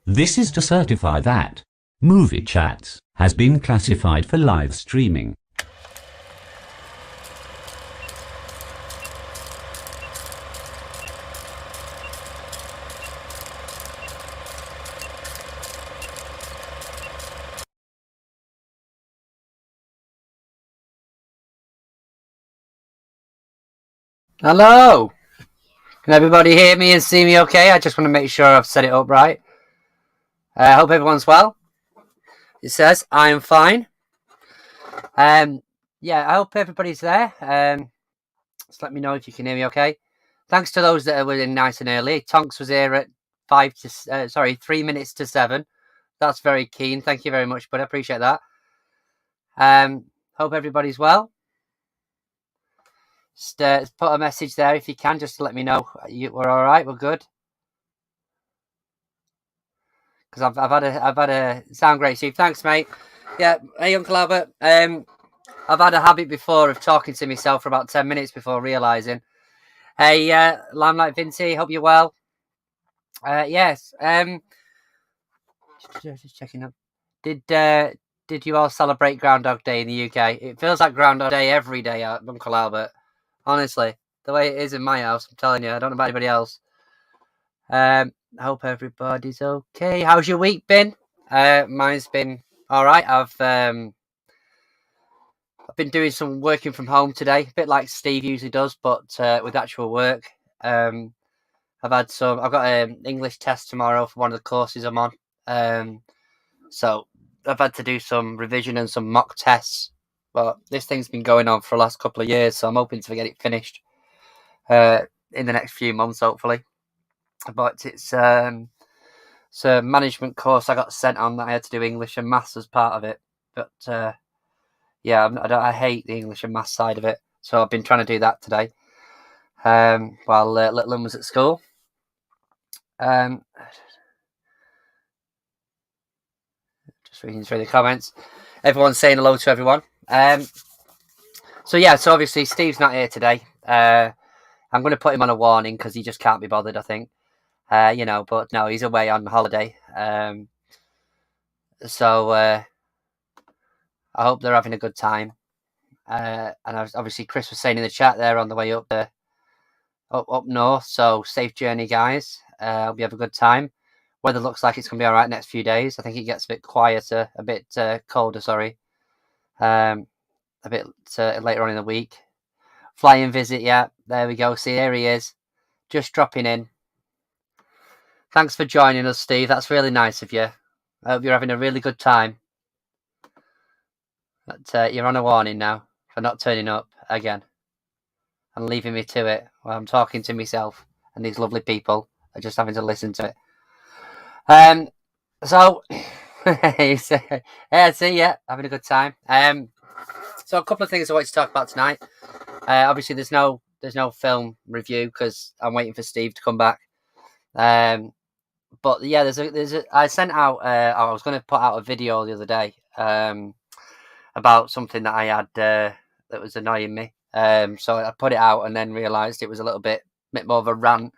This is to certify that Movie Chats has been classified for live streaming. Hello! Can everybody hear me and see me okay? I just want to make sure I've set it up right. I hope everyone's well. It says, I am fine. Yeah, I hope everybody's there. Just let me know if you can hear me okay. Thanks to those that were in nice and early. Tonks was here at 3 minutes to 7. That's very keen. Thank you very much, but I appreciate that. Hope everybody's well. Just put a message there if you can, just to let me know we're all right. We're good. Because I've had a sound great, Steve. Thanks, mate. Yeah, hey, Uncle Albert. I've had a habit before of talking to myself for about 10 minutes before realising. Hey, Limelight Vinci, hope you're well. Yes. Just checking up. Did you all celebrate Groundhog Day in the UK? It feels like Groundhog Day every day, Uncle Albert. Honestly, the way it is in my house, I'm telling you. I don't know about anybody else. I hope everybody's okay. How's your week been? Mine's been all right. I've been doing some working from home today, a bit like Steve usually does, but with actual work. I've got an English test tomorrow for one of the courses I'm on. So I've had to do some revision and some mock tests. But this thing's been going on for the last couple of years, so I'm hoping to get it finished in the next few months, hopefully. But it's a management course I got sent on that I had to do English and maths as part of it. But yeah, I hate the English and maths side of it, so I've been trying to do that today while little one was at school. Just reading through the comments. Everyone's saying hello to everyone. So obviously Steve's not here today. I'm going to put him on a warning because he just can't be bothered, I think. But no, he's away on holiday. So I hope they're having a good time. And obviously Chris was saying in the chat there on the way up north. So safe journey, guys. Hope you have a good time. Weather looks like it's going to be all right next few days. I think it gets a bit quieter, a bit colder, sorry. A bit later on in the week. Flying visit, yeah. There we go. See, there he is. Just dropping in. Thanks for joining us, Steve. That's really nice of you. I hope you're having a really good time. But you're on a warning now for not turning up again and leaving me to it while I'm talking to myself, and these lovely people are just having to listen to it. So yeah, see, yeah, having a good time. So a couple of things I want to talk about tonight. Obviously, there's no film review because I'm waiting for Steve to come back. But yeah, I sent out. I was going to put out a video the other day about something that I had that was annoying me. So I put it out and then realised it was a little bit more of a rant.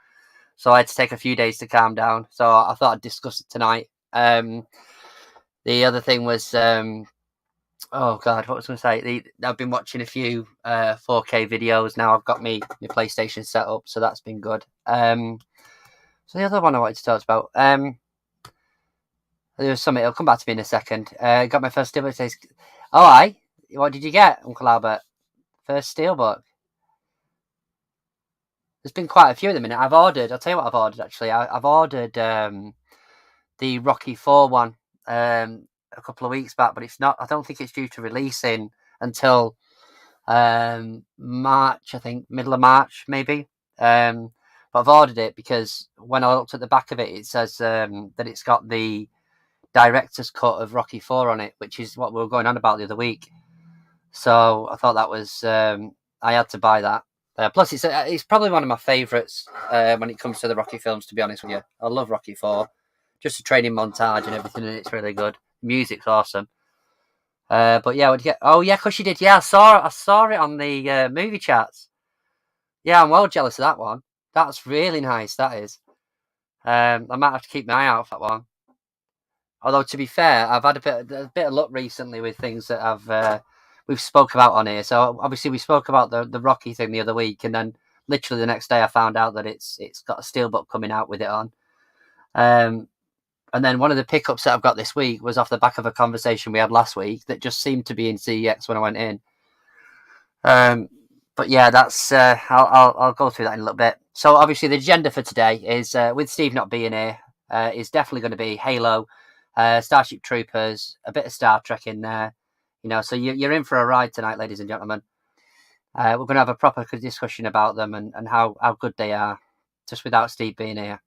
So I had to take a few days to calm down. So I thought I'd discuss it tonight. The other thing was, oh God, what was I going to say? I've been watching a few 4K videos now. I've got my PlayStation set up, so that's been good. So the other one I wanted to talk about, there was something. It'll come back to me in a second. Got my first steelbook. Oh, what did you get, Uncle Albert? First steelbook. There's been quite a few at the minute. I'll tell you what I've ordered actually. I've ordered the Rocky 4 one a couple of weeks back, but it's not. I don't think it's due to release until March. I think middle of March, maybe. But I've ordered it because when I looked at the back of it, it says that it's got the director's cut of Rocky 4 on it, which is what we were going on about the other week. So I thought that was I had to buy that. Plus, it's probably one of my favourites when it comes to the Rocky films. To be honest with you, I love Rocky 4. Just a training montage and everything, and it's really good. Music's awesome. But yeah, what did you get? Oh yeah, because you did. Yeah, I saw it on the movie chats. Yeah, I'm well jealous of that one. That's really nice. That is. I might have to keep my eye out for that one. Although to be fair, I've had a bit of luck recently with things that we've spoke about on here. So obviously we spoke about the Rocky thing the other week, and then literally the next day I found out that it's got a steelbook coming out with it on. And then one of the pickups that I've got this week was off the back of a conversation we had last week that just seemed to be in CEX when I went in. But yeah, that's I'll go through that in a little bit. So obviously the agenda for today is with Steve not being here, is definitely going to be Halo, Starship Troopers, a bit of Star Trek in there. So you're in for a ride tonight, ladies and gentlemen. We're going to have a proper discussion about them and how good they are, just without Steve being here.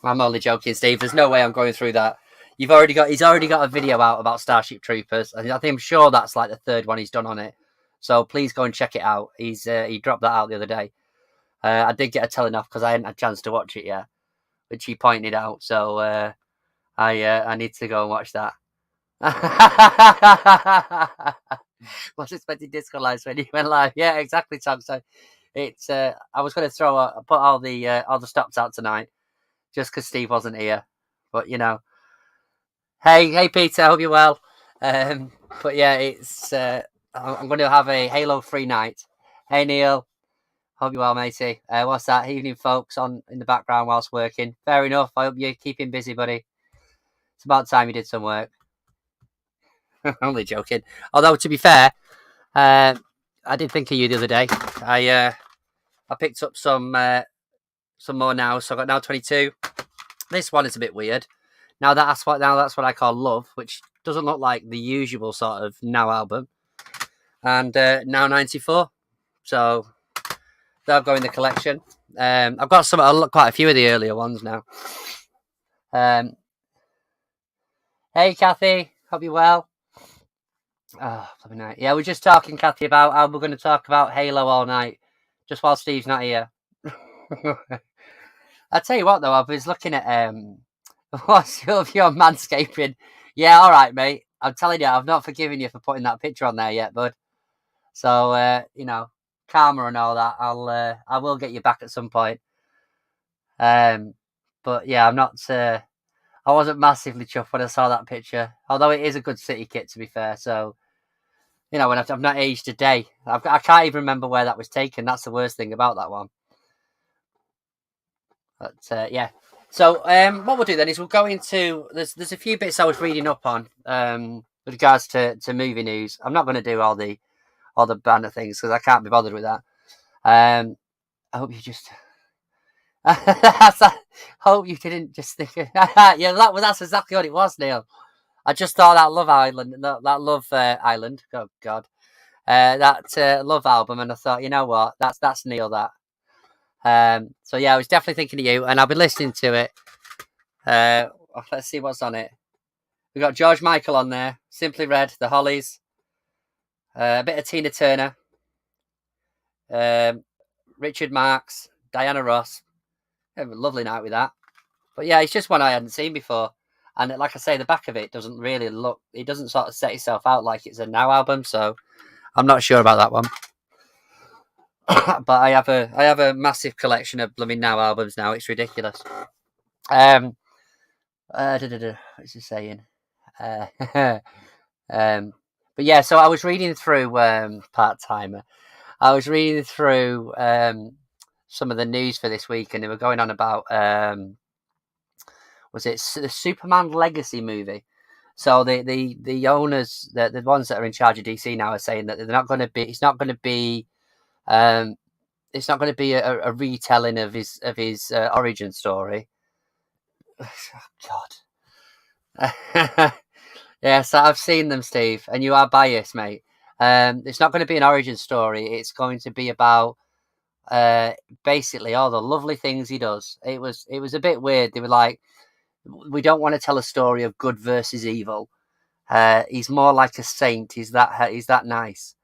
I'm only joking, Steve. There's no way I'm going through that. He's already got a video out about Starship Troopers. I'm sure that's like the third one he's done on it. So please go and check it out. He dropped that out the other day. I did get a telling off because I hadn't had a chance to watch it yet, which he pointed out. So I need to go and watch that. Was expecting Disco Lights when he went live. Yeah, exactly, Tom. So it's I was going to put all the stops out tonight, just because Steve wasn't here. But hey Peter, I hope you're well. But yeah, it's I'm going to have a Halo free night. Hey Neil, hope you're well, matey. What's that? Evening folks on in the background whilst working. Fair enough. I hope you're keeping busy, buddy. It's about time you did some work. Only joking. Although to be fair, I did think of you the other day. I picked up some more now, so I got now 22. This one is a bit weird. Now that's what I call Love, which doesn't look like the usual sort of Now album. And Now 94. So they'll go in the collection. I've got quite a few of the earlier ones now. Hey Kathy, hope you're well. Oh, night. Yeah, we're just talking, Kathy, about how we're going to talk about Halo all night, just while Steve's not here. I tell you what, though, I was looking at what's your manscaping. Yeah, all right, mate. I'm telling you, I've not forgiven you for putting that picture on there yet, bud. So karma and all that. I will get you back at some point. But yeah, I'm not. I wasn't massively chuffed when I saw that picture, although it is a good city kit, to be fair. So, when I've not aged a day, I can't even remember where that was taken. That's the worst thing about that one. But yeah. So what we'll do then is we'll go into there's a few bits I was reading up on with regards to movie news. I'm not going to do all the banner things because I can't be bothered with that. I hope you just. Hope you didn't just think. Yeah, that's exactly what it was, Neil. I just thought that Love Island, that Love Island. Oh God, that Love album, and I thought, you know what, that's Neil. That. So yeah, I was definitely thinking of you, and I'll be listening to it. Let's see what's on it. We got George Michael on there, Simply Red, The Hollies, a bit of Tina Turner, Richard Marx, Diana Ross. Have a lovely night with that. But yeah, it's just one I hadn't seen before. And like I say, the back of it doesn't really look, it doesn't sort of set itself out like it's a Now album. So I'm not sure about that one. But I have a massive collection of blooming Now albums now. It's ridiculous. What's he saying? But yeah, so I was reading through Part-Timer. I was reading through some of the news for this week, and they were going on about was it the Superman Legacy movie? So the owners, the ones that are in charge of DC now, are saying that they're not going to be. It's not going to be. It's not going to be a retelling of his origin story. Oh, God. Yeah, so I've seen them, Steve, and you are biased, mate. It's not going to be an origin story. It's going to be about basically all the lovely things he does. It was a bit weird. They were like, we don't want to tell a story of good versus evil. He's more like a saint. He's that nice.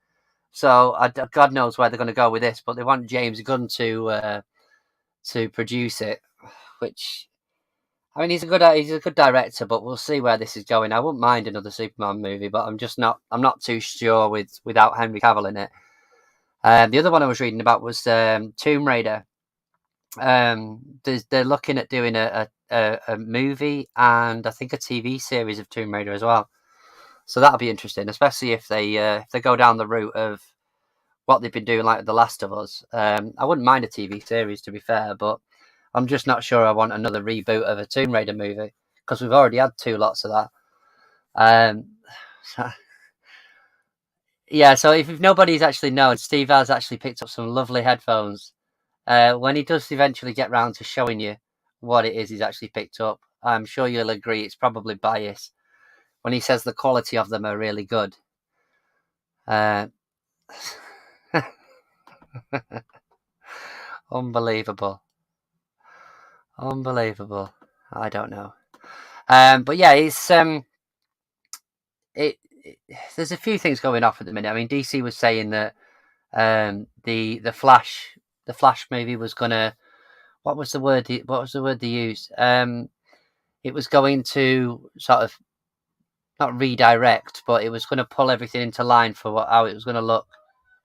So God knows where they're going to go with this, but they want James Gunn to produce it, which, I mean, he's a good director, but we'll see where this is going. I wouldn't mind another Superman movie, but I'm not too sure without Henry Cavill in it. The other one I was reading about was Tomb Raider. They're looking at doing a a movie and I think a TV series of Tomb Raider as well. So that'll be interesting, especially if they go down the route of what they've been doing, like The Last of Us. I wouldn't mind a TV series, to be fair, but I'm just not sure I want another reboot of a Tomb Raider movie because we've already had 2 lots of that. So, yeah, so if nobody's actually known, Steve has actually picked up some lovely headphones. When he does eventually get round to showing you what it is he's actually picked up, I'm sure you'll agree it's probably bias when he says the quality of them are really good. Unbelievable. I don't know. But yeah, it's there's a few things going off at the minute. I mean, DC was saying that the Flash movie was gonna, what was the word they used? It was going to sort of not redirect, but it was going to pull everything into line for how it was going to look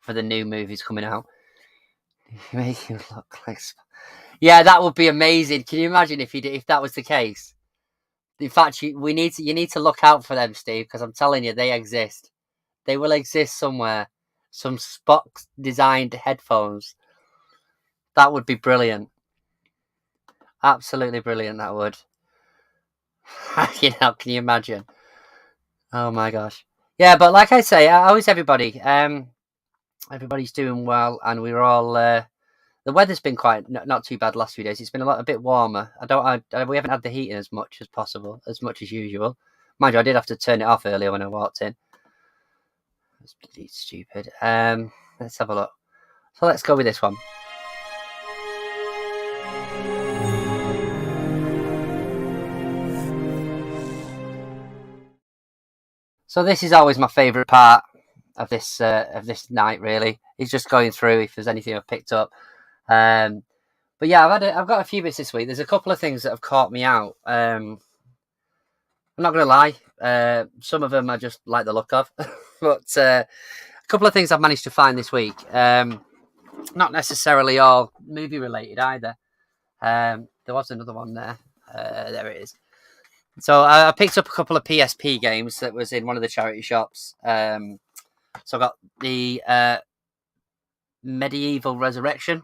for the new movies coming out. Make you look like, yeah, that would be amazing. Can you imagine if that was the case? In fact, you need to look out for them, Steve, because I'm telling you, they exist. They will exist somewhere. Some Spock designed headphones. That would be brilliant. Absolutely brilliant. That would. Can you imagine? Oh my gosh. Yeah, but like I say, how is everybody? Everybody's doing well, and we're all. The weather's been quite not too bad the last few days. It's been a bit warmer. We haven't had the heating as much as usual. Mind you, I did have to turn it off earlier when I walked in. That's bloody stupid. Let's have a look. So let's go with this one. So this is always my favourite part of this night. Really, is just going through if there's anything I've picked up. But yeah, I've got a few bits this week. There's a couple of things that have caught me out. I'm not going to lie. Some of them I just like the look of, but a couple of things I've managed to find this week. Not necessarily all movie related either. There was another one there. There it is. So I picked up a couple of PSP games that was in one of the charity shops. So I got the Medieval Resurrection.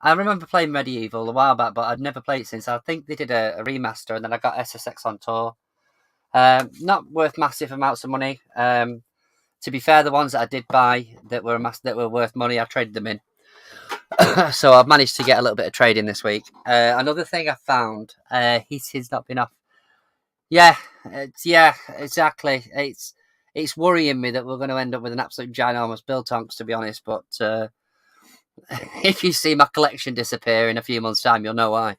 I remember playing Medieval a while back, but I'd never played it since. I think they did a remaster, and then I got SSX on tour. Not worth massive amounts of money. To be fair, the ones that I did buy that were worth money, I traded them in. So I've managed to get a little bit of trading this week. Another thing I found, heating's not been off. Yeah, exactly. It's worrying me that we're going to end up with an absolute ginormous Biltonks, to be honest. But if you see my collection disappear in a few months' time, you'll know why.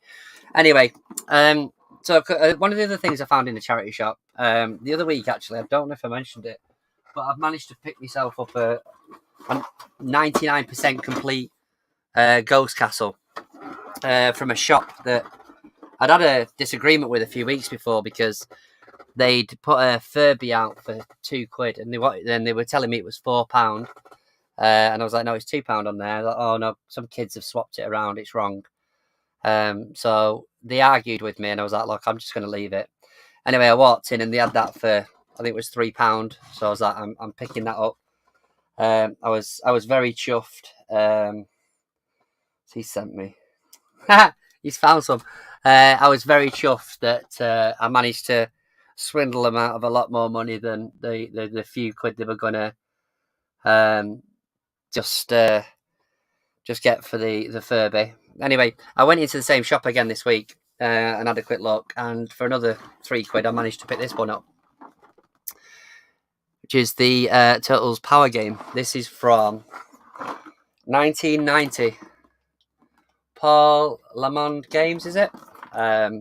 Anyway, so one of the other things I found in the charity shop the other week, actually, I don't know if I mentioned it, but I've managed to pick myself up a 99% complete Ghost Castle from a shop that I'd had a disagreement with a few weeks before because they'd put a Furby out for £2, and they were telling me it was £4. And I was like, no, it's £2 on there. Like, oh no, some kids have swapped it around. It's wrong. So they argued with me, and I was like, look, I'm just going to leave it. Anyway, I walked in, and they had that for, I think it was £3. So I was like, I'm picking that up. I was very chuffed. He sent me. He's found some. I was very chuffed that I managed to swindle them out of a lot more money than the few quid they were gonna just get for the Furby. Anyway, I went into the same shop again this week and had a quick look, and for another £3, I managed to pick this one up, which is the Turtles Power Game. This is from 1990. Paul Lamond Games, is it? But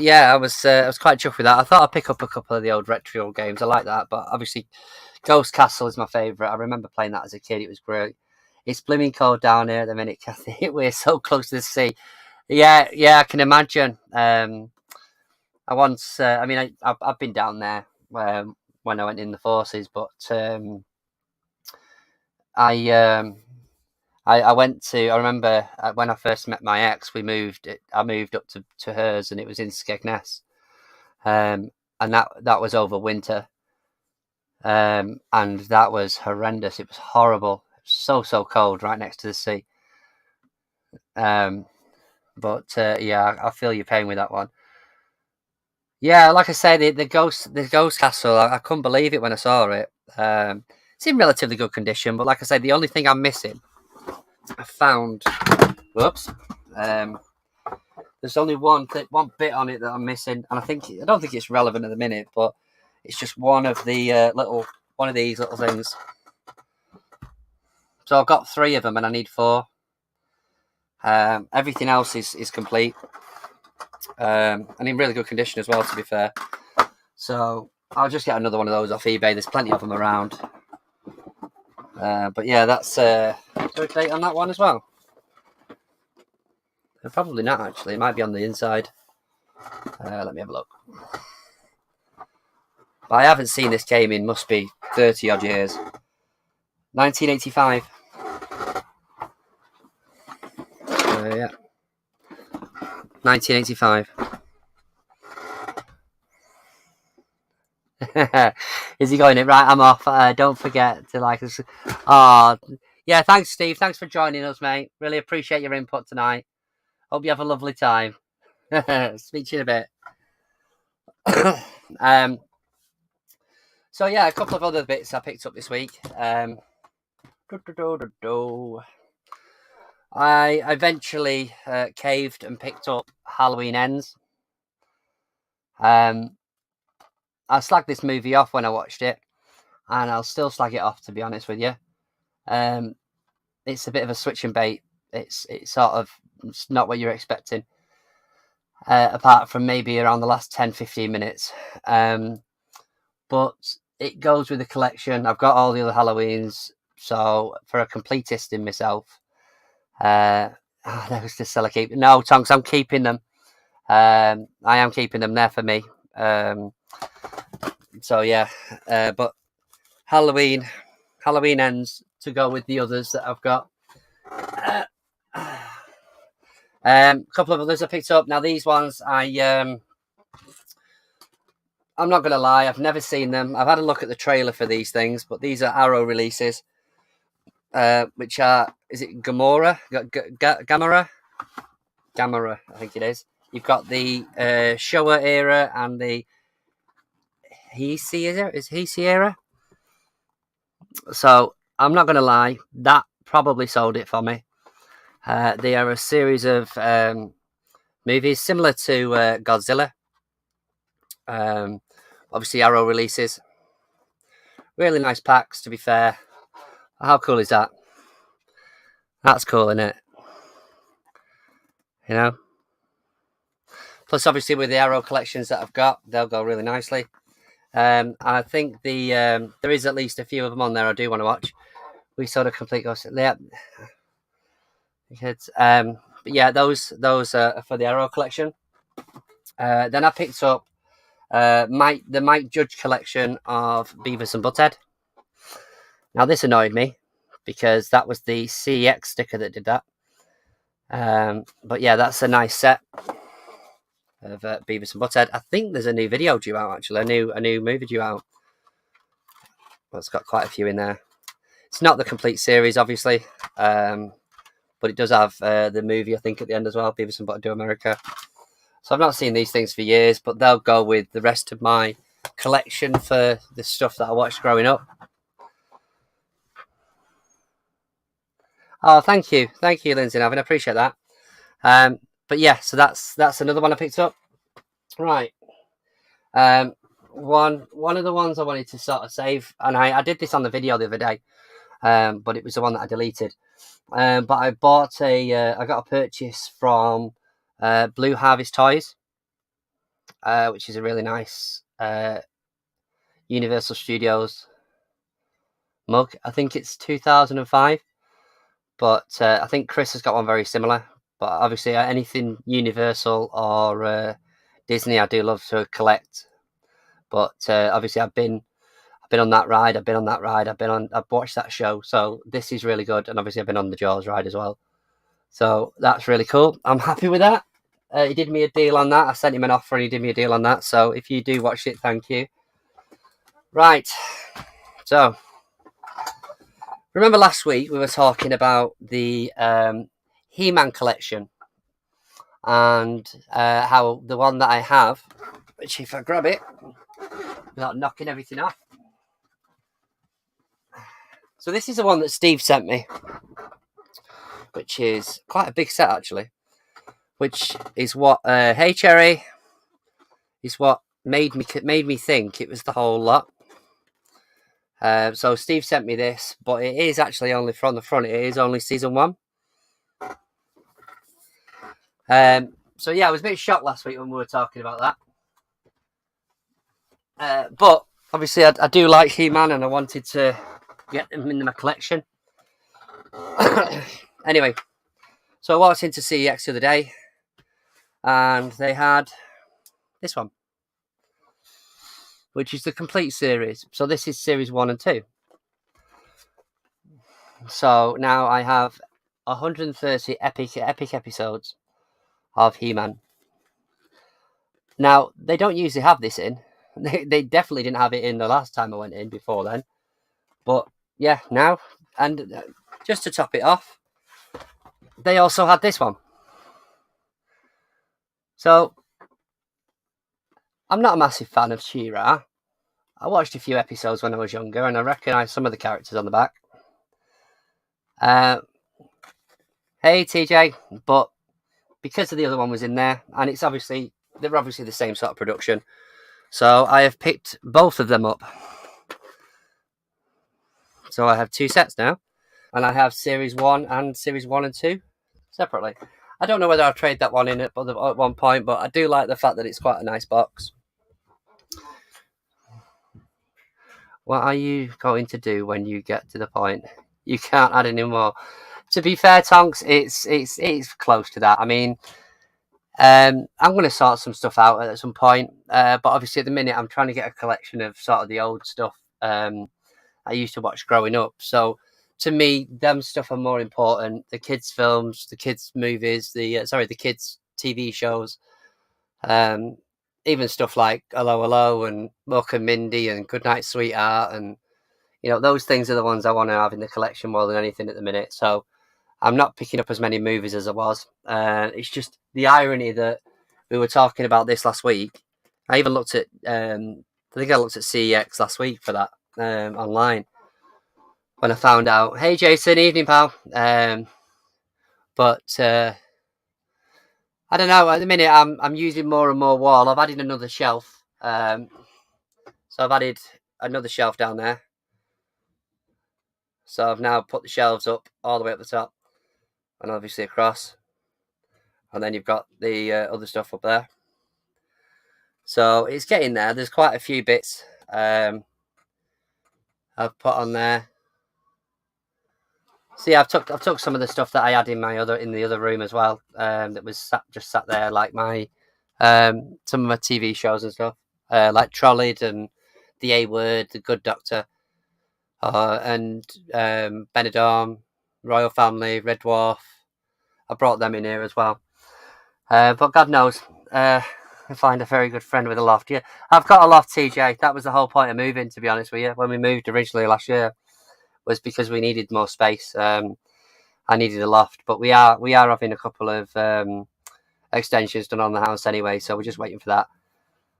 yeah, I was quite chuffed with that. I thought I'd pick up a couple of the old retro games. I like that, but obviously Ghost Castle is my favourite. I remember playing that as a kid. It was great. It's blooming cold down here at the minute, Kathy. We're so close to the sea. Yeah, I can imagine. I've been down there when I went in the forces, but I I remember when I first met my ex, I moved up to hers, and it was in Skegness. And that was over winter. And that was horrendous. It was horrible. It was so cold right next to the sea. But yeah, I feel your pain with that one. Yeah, like I say, the ghost castle. I couldn't believe it when I saw it. It's in relatively good condition, but like I say, the only thing I'm missing, I found. Whoops. There's only one bit on it that I'm missing, and I don't think it's relevant at the minute, but it's just one of the one of these little things. So I've got 3 of them, and I need 4. Everything else is complete, and in really good condition as well, to be fair. So I'll just get another one of those off eBay. There's plenty of them around. But yeah, that's a date on that one as well. Probably not, actually. It might be on the inside. Let me have a look. But I haven't seen this game in, must be 30 odd years. 1985. Yeah. 1985. Is he going it? Right, I'm off. Don't forget to like us. Yeah, thanks, Steve. Thanks for joining us, mate. Really appreciate your input tonight. Hope you have a lovely time. Speak to you in a bit. So yeah, a couple of other bits I picked up this week. I eventually caved and picked up Halloween Ends. I slagged this movie off when I watched it, and I'll still slag it off, to be honest with you. It's a bit of a switch and bait. It's not what you're expecting, apart from maybe around the last 10-15 minutes. But it goes with the collection. I've got all the other Halloweens, so for a completist in myself, there was the seller keep. No, Tonks, I'm keeping them. I am keeping them there for me. So yeah, but Halloween Ends to go with the others that I've got. A couple of others I picked up. Now these ones, I'm not gonna lie, I've never seen them. I've had a look at the trailer for these things, but these are Arrow releases, which are, is it Gamora? Gamora, I think it is. You've got the Showa era and the Heisei era. So I'm not gonna lie, that probably sold it for me. They are a series of movies similar to Godzilla. Obviously, Arrow releases. Really nice packs, to be fair. How cool is that? That's cool, isn't it? You know? Plus, obviously, with the Arrow collections that I've got, they'll go really nicely. I think there is at least a few of them on there I do want to watch. We sort of complete Ghost. Yeah. But yeah, those are for the Arrow collection. Then I picked up the Mike Judge collection of Beavis and Butthead. Now this annoyed me because that was the CEX sticker that did that. But yeah, that's a nice set of Beavis and Butthead. I think there's a new video due out, actually, a new movie due out. Well, it's got quite a few in there. It's not the complete series, obviously, but it does have the movie, I think, at the end as well, Beavis and Butthead Do America. So I've not seen these things for years, but they'll go with the rest of my collection for the stuff that I watched growing up. Oh, thank you, Lindsay. I appreciate that. But yeah, so that's another one I picked up. Right. One of the ones I wanted to sort of save, and I did this on the video the other day, but it was the one that I deleted. But I got a purchase from Blue Harvest Toys, which is a really nice Universal Studios mug. I think it's 2005, but I think Chris has got one very similar. But obviously, anything Universal or Disney, I do love to collect. But obviously, I've been been on that ride, I've watched that show. So this is really good. And obviously I've been on the Jaws ride as well. So that's really cool. I'm happy with that. He did me a deal on that. I sent him an offer and he did me a deal on that. So if you do watch it, thank you. Right. So remember last week we were talking about the He-Man collection and how the one that I have, which if I grab it without knocking everything off. So this is the one that Steve sent me, which is quite a big set actually, which is what Hey Cherry is what made me think it was the whole lot. So Steve sent me this, but it is actually only from the front. It is only season 1. So yeah, I was a bit shocked last week when we were talking about that. But obviously I do like He-Man and I wanted to get them in my collection. Anyway, so I walked into CEX the other day and they had this one, which is the complete series. So this is series 1 and 2. So now I have 130 epic episodes of He-Man. Now, they don't usually have this in. They definitely didn't have it in the last time I went in before then. But yeah, now, and just to top it off, they also had this one. So, I'm not a massive fan of She-Ra. I watched a few episodes when I was younger and I recognised some of the characters on the back. Hey TJ, but because of the other one was in there, and they're obviously the same sort of production, so I have picked both of them up. So I have 2 sets now, and I have series 1 and series 1 and 2 separately. I don't know whether I'll trade that one in at one point, but I do like the fact that it's quite a nice box. What are you going to do when you get to the point you can't add any more? To be fair, Tonks, it's close to that. I mean, I'm going to sort some stuff out at some point, but obviously at the minute I'm trying to get a collection of sort of the old stuff I used to watch growing up. So to me, them stuff are more important. The kids' films, the kids' movies, the kids' TV shows, even stuff like Hello Hello and Mork and Mindy and Goodnight Sweetheart, and those things are the ones I want to have in the collection more than anything at the minute. So I'm not picking up as many movies as I was. It's just the irony that we were talking about this last week. I even looked at, I think I looked at CEX last week for that online when I found out. Hey Jason, evening pal. But I don't know. At the minute, I'm using more and more wall. I've added another shelf. So I've added another shelf down there. So I've now put the shelves up all the way up the top, and obviously across, and then you've got the other stuff up there. So it's getting there. There's quite a few bits I've put on there. See, I've took some of the stuff that I had in the other room as well. That was sat there, like my some of my TV shows and stuff, like Trolleyed and The A Word, The Good Doctor, and Benidorm, Royal Family, Red Dwarf. I brought them in here as well. But God knows, I find a very good friend with a loft. Yeah, I've got a loft, TJ. That was the whole point of moving, to be honest with you. When we moved originally last year, was because we needed more space. I needed a loft, but we are having a couple of extensions done on the house anyway, so we're just waiting for that.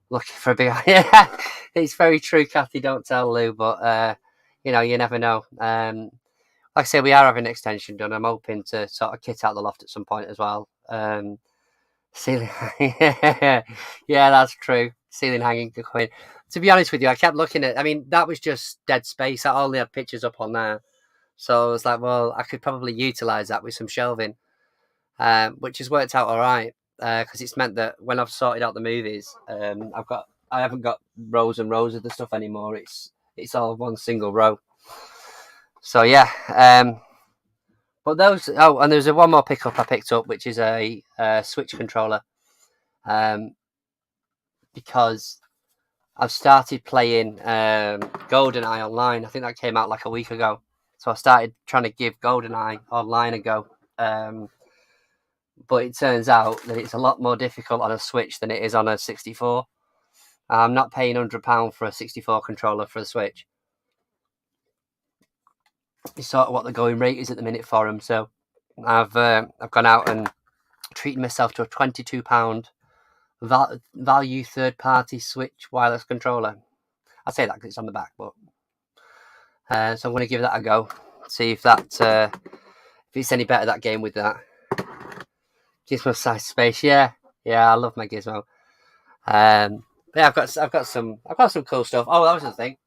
Looking for a big... Yeah, it's very true, Kathy. Don't tell Lou, but you never know. Like I say, we are having an extension done. I'm hoping to sort of kit out the loft at some point as well. Ceiling, yeah, that's true. Ceiling hanging could come in. To be honest with you, I kept looking at. I mean, that was just dead space. I only had pictures up on there, so I was like, well, I could probably utilize that with some shelving, which has worked out all right because it's meant that when I've sorted out the movies, I haven't got rows and rows of the stuff anymore. It's all one single row. So yeah, but those. Oh, and there's one more pickup I picked up, which is a Switch controller, because I've started playing GoldenEye online. I think that came out like a week ago. So I started trying to give GoldenEye online a go. But it turns out that it's a lot more difficult on a Switch than it is on a 64. I'm not paying £100 for a 64 controller for the Switch. It's sort of what the going rate is at the minute for them. So I've gone out and treated myself to a £22 value third-party Switch wireless controller. I say that because it's on the back, but so I'm going to give that a go. See if that if it's any better, that game with that. Gizmo size space, yeah, I love my Gizmo. Yeah, I've got some cool stuff. Oh, that was the thing.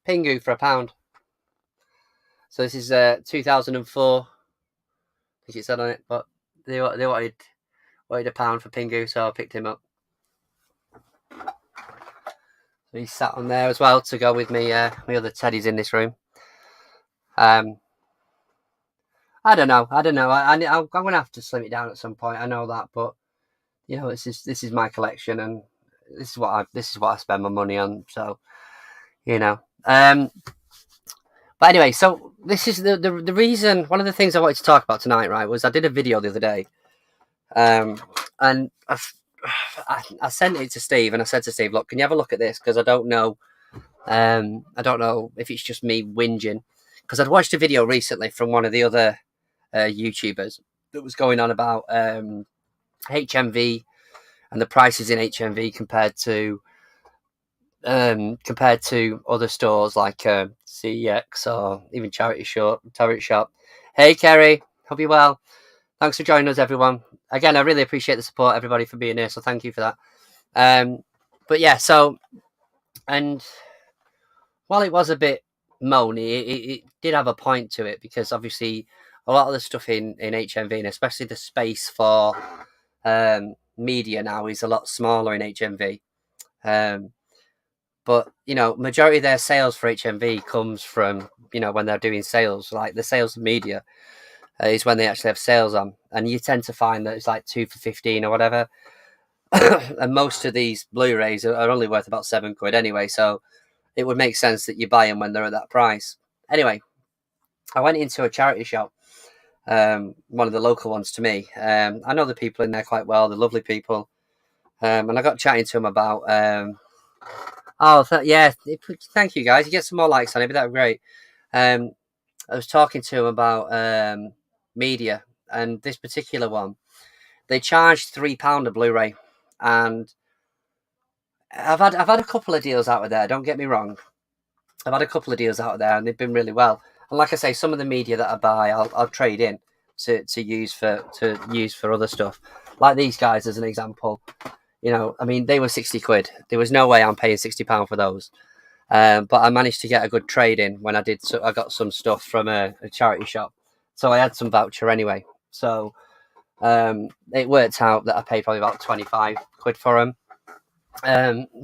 Pingu for £1. So this is 2004. I think it said on it, but they wanted £1 for Pingu, so I picked him up. So he's sat on there as well to go with me. My other teddies in this room. I don't know. I'm gonna have to slim it down at some point. I know that, but you know, this is my collection, and this is what I spend my money on. So, you know. But anyway, so this is the reason. One of the things I wanted to talk about tonight, right, was I did a video the other day, and I sent it to Steve, and I said to Steve, "Look, can you have a look at this? Because I don't know if it's just me whinging." Because I'd watched a video recently from one of the other YouTubers that was going on about HMV and the prices in HMV compared to other stores like CEX or even Charity Shop. Hey Kerry, hope you're well. Thanks for joining us, everyone. Again, I really appreciate the support, everybody, for being here. So thank you for that. But yeah, so, and while it was a bit moany, it did have a point to it, because obviously a lot of the stuff in HMV, and especially the space for media now, is a lot smaller in HMV. But, you know, majority of their sales for HMV comes from, you know, when they're doing sales, like the sales of media is when they actually have sales on. And you tend to find that it's like 2 for 15 or whatever. And most of these Blu-rays are only worth about £7 anyway. So it would make sense that you buy them when they're at that price. Anyway, I went into a charity shop, one of the local ones to me. I know the people in there quite well. They're lovely people. And I got chatting to them about... yeah, thank you guys. You get some more likes on it, but that'd be great. I was talking to them about media, and this particular one, they charged £3 a Blu-ray, and I've had a couple of deals out of there. Don't get me wrong, I've had a couple of deals out of there, and they've been really well. And like I say, some of the media that I buy, I'll trade in to use for other stuff. Like these guys, as an example. You know, I mean, they were £60. There was no way I'm paying £60 for those. But I managed to get a good trade in when I did. So I got some stuff from a charity shop, so I had some voucher anyway. So it worked out that I paid probably about £25 for them.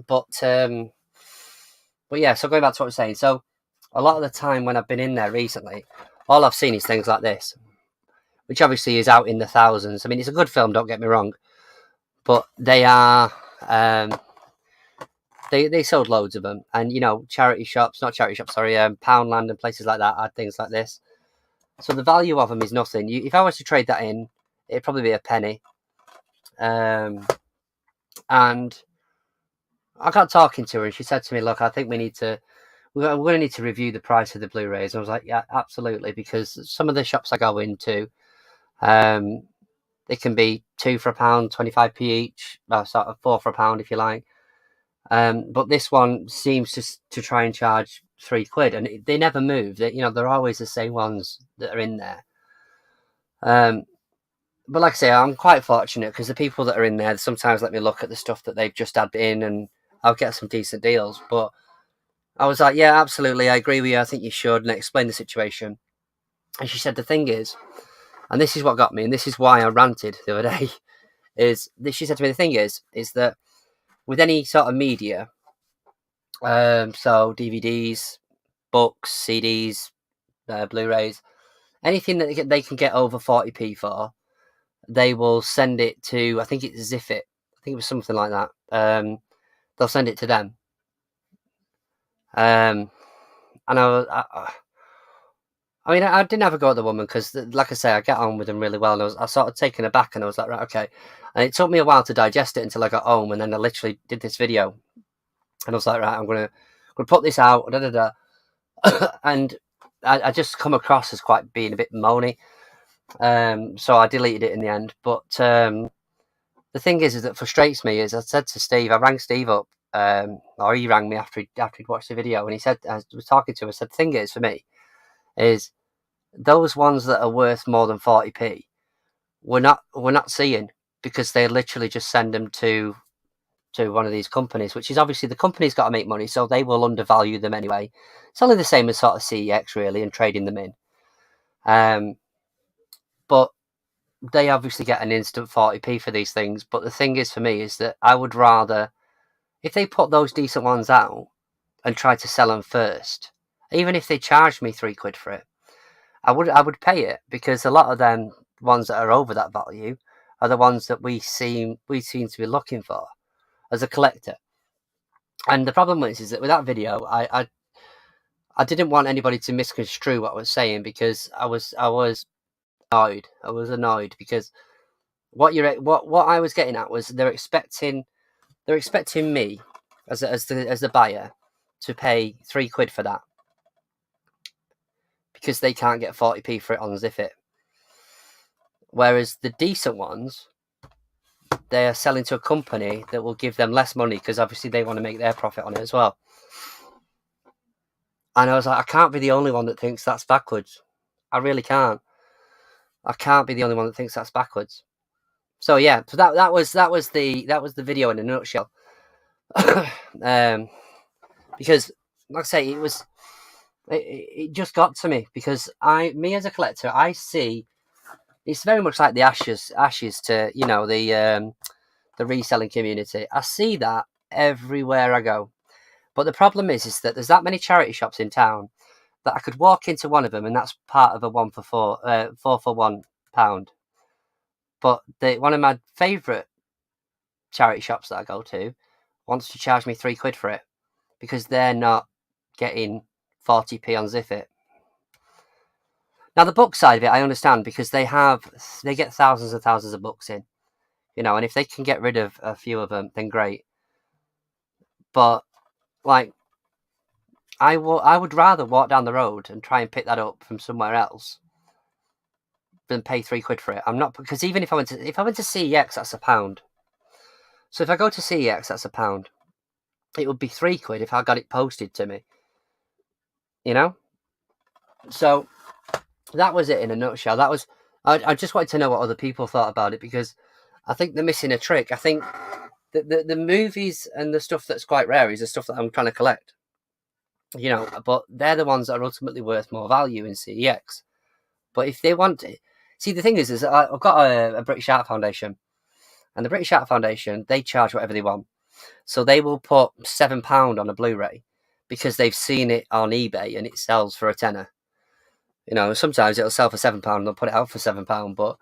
But yeah. So going back to what I was saying, so a lot of the time when I've been in there recently, all I've seen is things like this, which obviously is out in the thousands. I mean, it's a good film, don't get me wrong, but they are. They sold loads of them, and you know, Poundland and places like that had things like this. So the value of them is nothing. If I was to trade that in, it'd probably be a penny. And I got talking to her, and she said to me, "Look, I think we're going to need to review the price of the Blu-rays." And I was like, "Yeah, absolutely," because some of the shops I go into, they can be 2 for £1, 25p each, sort of 4 for £1 if you like. But this one seems to try and charge £3, and they never move. They're always the same ones that are in there. But like I say, I'm quite fortunate because the people that are in there sometimes let me look at the stuff that they've just had in, and I'll get some decent deals. But I was like, yeah, absolutely, I agree with you. I think you should, and explain the situation. And she said, the thing is, and this is what got me, and this is why I ranted the other day, she said to me, the thing is that with any sort of media, so DVDs, books, CDs, Blu-rays, anything that they can get over 40p for, they will send it to, I think it's Ziffit. I think it was something like that. they'll send it to them. And I mean, I didn't have a go at the woman because, like I say, I get on with them really well. And I was sort of taken aback, and I was like, right, okay. And it took me a while to digest it until I got home, and then I literally did this video, and I was like, right, I'm gonna put this out, da da da. And I just come across as quite being a bit moany, so I deleted it in the end. But the thing is that frustrates me is I said to Steve, I rang Steve up, or he rang me after he'd watched the video, and he said, I was talking to him, I said, the thing is for me is those ones that are worth more than 40p, we're not seeing, because they literally just send them to one of these companies, which is obviously the company's got to make money, so they will undervalue them anyway. It's only the same as sort of CEX really, and trading them in. But they obviously get an instant 40p for these things. But the thing is for me is that I would rather, if they put those decent ones out and try to sell them first, even if they charge me £3 for it, I would pay it, because a lot of them ones that are over that value are the ones that we seem to be looking for as a collector. And the problem is that with that video, I didn't want anybody to misconstrue what I was saying, because I was annoyed. I was annoyed because what I was getting at was they're expecting me as the buyer to pay £3 for that, because they can't get 40p for it on Ziffit. Whereas the decent ones, they are selling to a company that will give them less money, because obviously they want to make their profit on it as well. And I was like, I can't be the only one that thinks that's backwards. I really can't. I can't be the only one that thinks that's backwards. So yeah, so that was the video in a nutshell. Because, like I say, it just got to me, because me as a collector, I see it's very much like the ashes to, you know, the reselling community. I see that everywhere I go. But the problem is that there's that many charity shops in town that I could walk into one of them, and that's part of a 4 for £1. But one of my favourite charity shops that I go to wants to charge me £3 for it, because they're not getting 40p on Ziffit. Now the book side of it, I understand, because they get thousands and thousands of books in, you know, and if they can get rid of a few of them, then great. But like, I would rather walk down the road and try and pick that up from somewhere else than pay £3 for it. I'm not, because even if I went to CEX, that's £1. So if I go to CEX, that's £1. It would be £3 if I got it posted to me. You know? So that was it in a nutshell. That was, I just wanted to know what other people thought about it, because I think they're missing a trick. I think the movies and the stuff that's quite rare is the stuff that I'm trying to collect. You know, but they're the ones that are ultimately worth more value in CEX. But if they want it, see, the thing is I've got a British Art Foundation, and the British Art Foundation, they charge whatever they want. So they will put £7 on a Blu-ray because they've seen it on eBay and it sells for a tenner. You know, sometimes it'll sell for £7 and they'll put it out for £7. But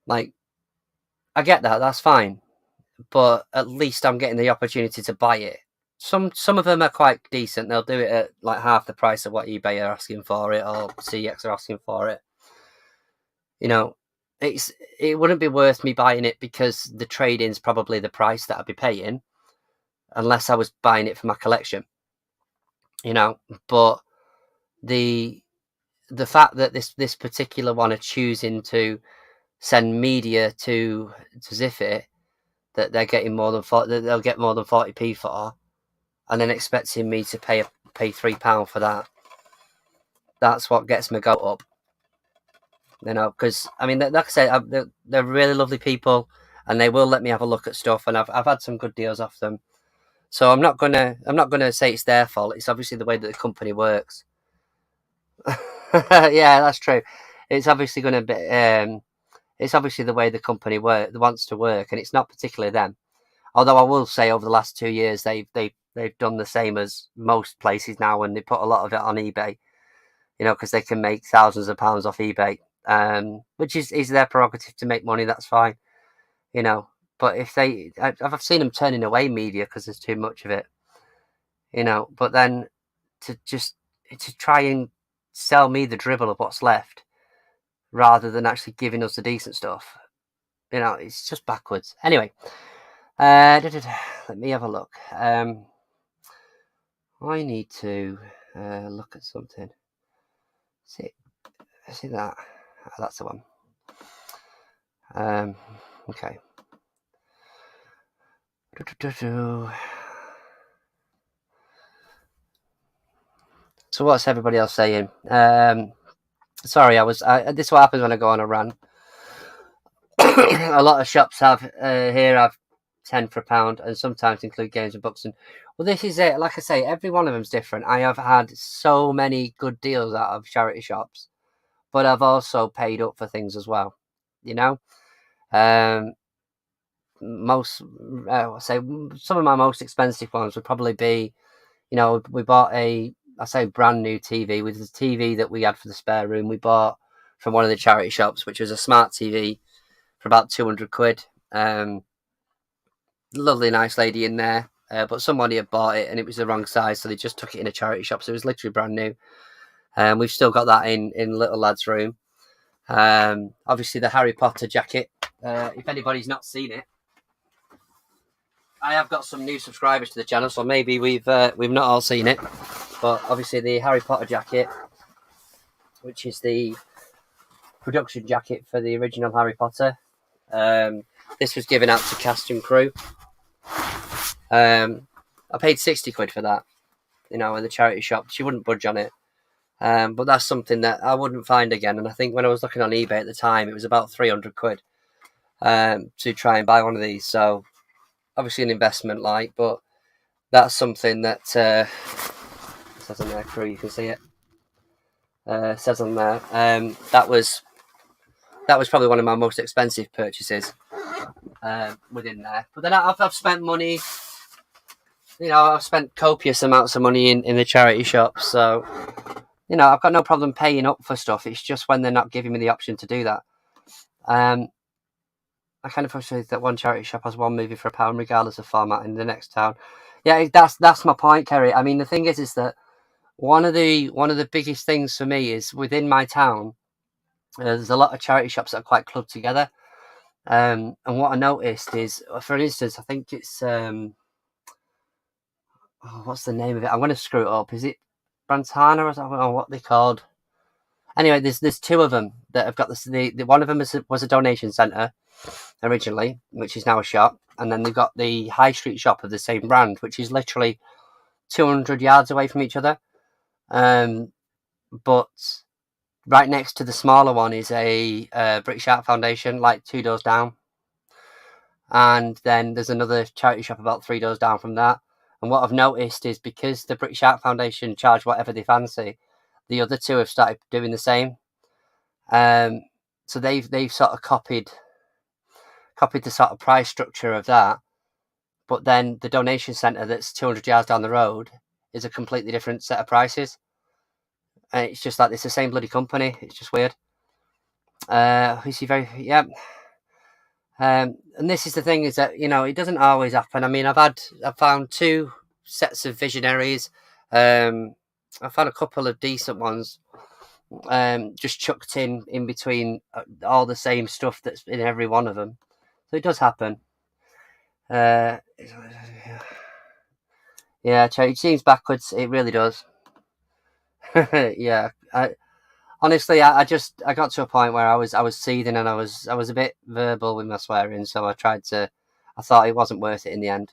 like, I get that, that's fine. But at least I'm getting the opportunity to buy it. Some of them are quite decent. They'll do it at like half the price of what eBay are asking for it, or CEX are asking for it. You know, it wouldn't be worth me buying it, because the trade-in's probably the price that I'd be paying, unless I was buying it for my collection. You know, but the fact that this particular one are choosing to send media to Ziffit that they're getting more than they'll get more than 40p for, and then expecting me to pay £3 for that. That's what gets my goat up. You know, because I mean, like I said, they're really lovely people, and they will let me have a look at stuff, and I've had some good deals off them. So I'm not gonna say it's their fault. It's obviously the way that the company works. Yeah, that's true. It's obviously going to be. It's obviously the way the company wants to work, and it's not particularly them. Although I will say, over the last 2 years, they've done the same as most places now, and they put a lot of it on eBay. You know, because they can make thousands of pounds off eBay, which is their prerogative to make money. That's fine. You know, But if I've seen them turning away media because there's too much of it, But then to try and sell me the dribble of what's left, rather than actually giving us the decent stuff, it's just backwards. Anyway, let me have a look. I need to look at something. See that? Oh, that's the one. Okay. So what's everybody else saying? Sorry, this is what happens when I go on a rant. A lot of shops have 10 for £1, and sometimes include games and books. And well, this is it. Like I say, every one of them's different. I have had so many good deals out of charity shops, but I've also paid up for things as well. Most say some of my most expensive ones would probably be, we bought brand new TV with the TV that we had for the spare room. We bought from one of the charity shops, which was a smart TV for about £200. Lovely, nice lady in there, but somebody had bought it and it was the wrong size, so they just took it in a charity shop. So it was literally brand new. We've still got that in little lad's room. Obviously the Harry Potter jacket. If anybody's not seen it, I have got some new subscribers to the channel, so maybe we've not all seen it. But obviously the Harry Potter jacket, which is the production jacket for the original Harry Potter. This was given out to cast and crew. I paid £60 for that, in the charity shop. She wouldn't budge on it. But that's something that I wouldn't find again. And I think when I was looking on eBay at the time, it was about £300 to try and buy one of these. So obviously an investment, but that's something that says on there, crew, you can see it. Says on there. That was probably one of my most expensive purchases within there. But then I've spent money. I've spent copious amounts of money in the charity shop. So, I've got no problem paying up for stuff. It's just when they're not giving me the option to do that. I kind of frustrated that one charity shop has one movie for £1, regardless of format, in the next town. Yeah, that's my point, Kerry. I mean, the thing is that one of the biggest things for me is within my town. There's a lot of charity shops that are quite clubbed together, and what I noticed is, for instance, I think it's what's the name of it? I'm going to screw it up. Is it Brantana, or I don't know what they're called. Anyway, there's two of them that have got the one of them was a donation centre originally, which is now a shop, and then they've got the high street shop of the same brand, which is literally 200 yards away from each other. But right next to the smaller one is a British Art Foundation, like 2 doors down. And then there's another charity shop about 3 doors down from that. And what I've noticed is, because the British Art Foundation charge whatever they fancy, the other two have started doing the same. So they've sort of copied the sort of price structure of that. But then the donation centre that's 200 yards down the road is a completely different set of prices. And it's just like, it's the same bloody company. It's just weird. And this is the thing, is that, it doesn't always happen. I mean, I've found 2 sets of visionaries. I found a couple of decent ones, just chucked in between all the same stuff that's in every one of them. So it does happen. Yeah, it seems backwards. It really does. Yeah, honestly, I got to a point where I was seething, and I was a bit verbal with my swearing, so I thought it wasn't worth it in the end.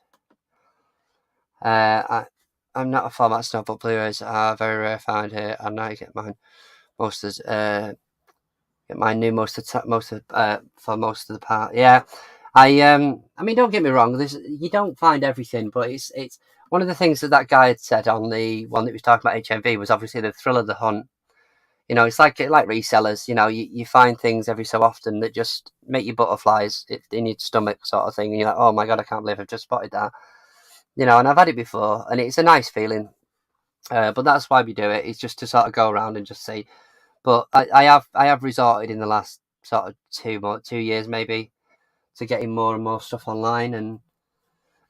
I'm not a format snob, but Blu-rays are very rare found here, and I get mine most of for most of the part. Yeah, I mean, don't get me wrong. You don't find everything, but it's one of the things that guy had said on the one that was talking about HMV was obviously the thrill of the hunt. It's like resellers. You find things every so often that just make you butterflies in your stomach, sort of thing. And you're like, oh my God, I can't believe I've just spotted that. And I've had it before, and it's a nice feeling. But that's why we do it. It's just to sort of go around and just see. But I have resorted in the last sort of 2 years maybe to getting more and more stuff online, and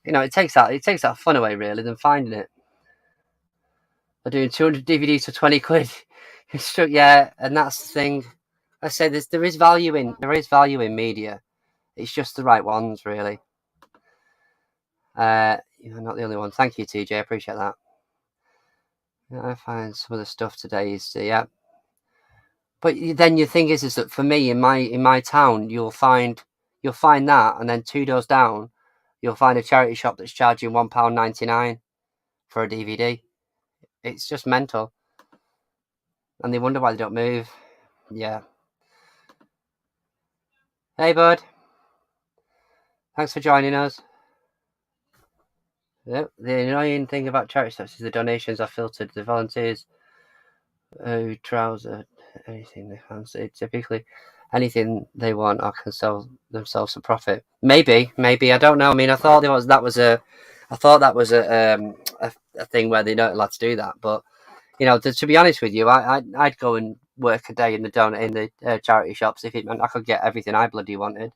it takes that fun away really than finding it. They're doing 200 DVDs for 20 quid. Yeah, and that's the thing. I say there is value in media. It's just the right ones, really. You're not the only one. Thank you, TJ. I appreciate that. I find some of the stuff today is yeah. But then your thing is that for me in my town, you'll find that, and then 2 doors down, you'll find a charity shop that's charging £1.99 for a DVD. It's just mental, and they wonder why they don't move. Yeah. Hey, bud. Thanks for joining us. Yep. The annoying thing about charity shops is the donations are filtered. The volunteers who trouser anything they fancy, typically anything they want, or can sell themselves for profit. Maybe I don't know. I mean, I thought that was a thing where they're not allowed to do that. But to be honest with you, I'd go and work a day in the charity shops if it meant I could get everything I bloody wanted.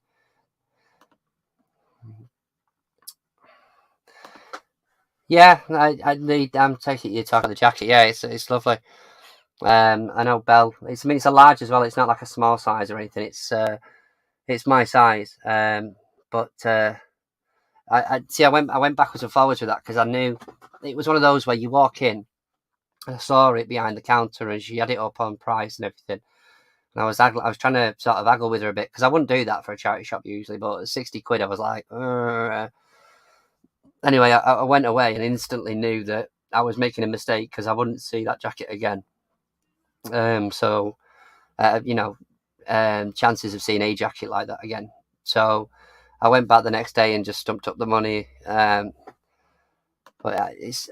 Yeah, I'm taking you talking the jacket. Yeah, it's lovely. I know Bell. It's a large as well. It's not like a small size or anything. It's my size. But I see. I went backwards and forwards with that because I knew it was one of those where you walk in. And I saw it behind the counter, and she had it up on price and everything. And I was trying to sort of haggle with her a bit because I wouldn't do that for a charity shop usually. But at 60 quid, I was like, Anyway, I went away and instantly knew that I was making a mistake because I wouldn't see that jacket again. Chances of seeing a jacket like that again. So I went back the next day and just stumped up the money. But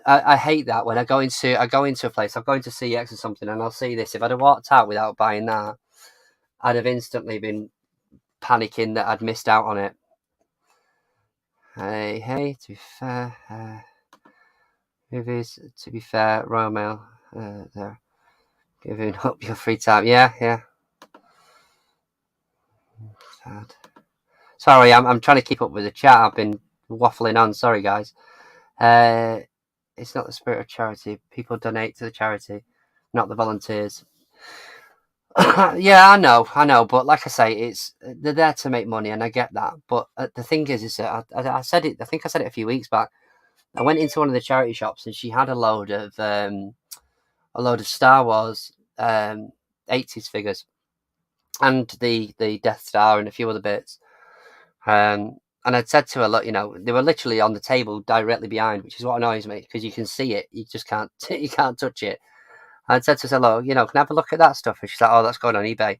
I hate that when I go into a place. I'm going to CX or something, and I'll see this. If I'd have walked out without buying that, I'd have instantly been panicking that I'd missed out on it. Hey, to be fair, movies. To be fair, Royal Mail. They're giving up your free time. Yeah. Sad. Sorry, I'm trying to keep up with the chat. I've been waffling on. Sorry, guys. It's not the spirit of charity. People donate to the charity, not the volunteers. Yeah, I know. But like I say, they're there to make money, and I get that. But the thing is that I said it. I think I said it a few weeks back. I went into one of the charity shops, and she had a load of Star Wars 80s figures, and the Death Star and a few other bits. And I'd said to her, look, they were literally on the table directly behind, which is what annoys me because you can see it, you just can't touch it. I'd said to her, look, can I have a look at that stuff? And she's like, oh, that's going on eBay. I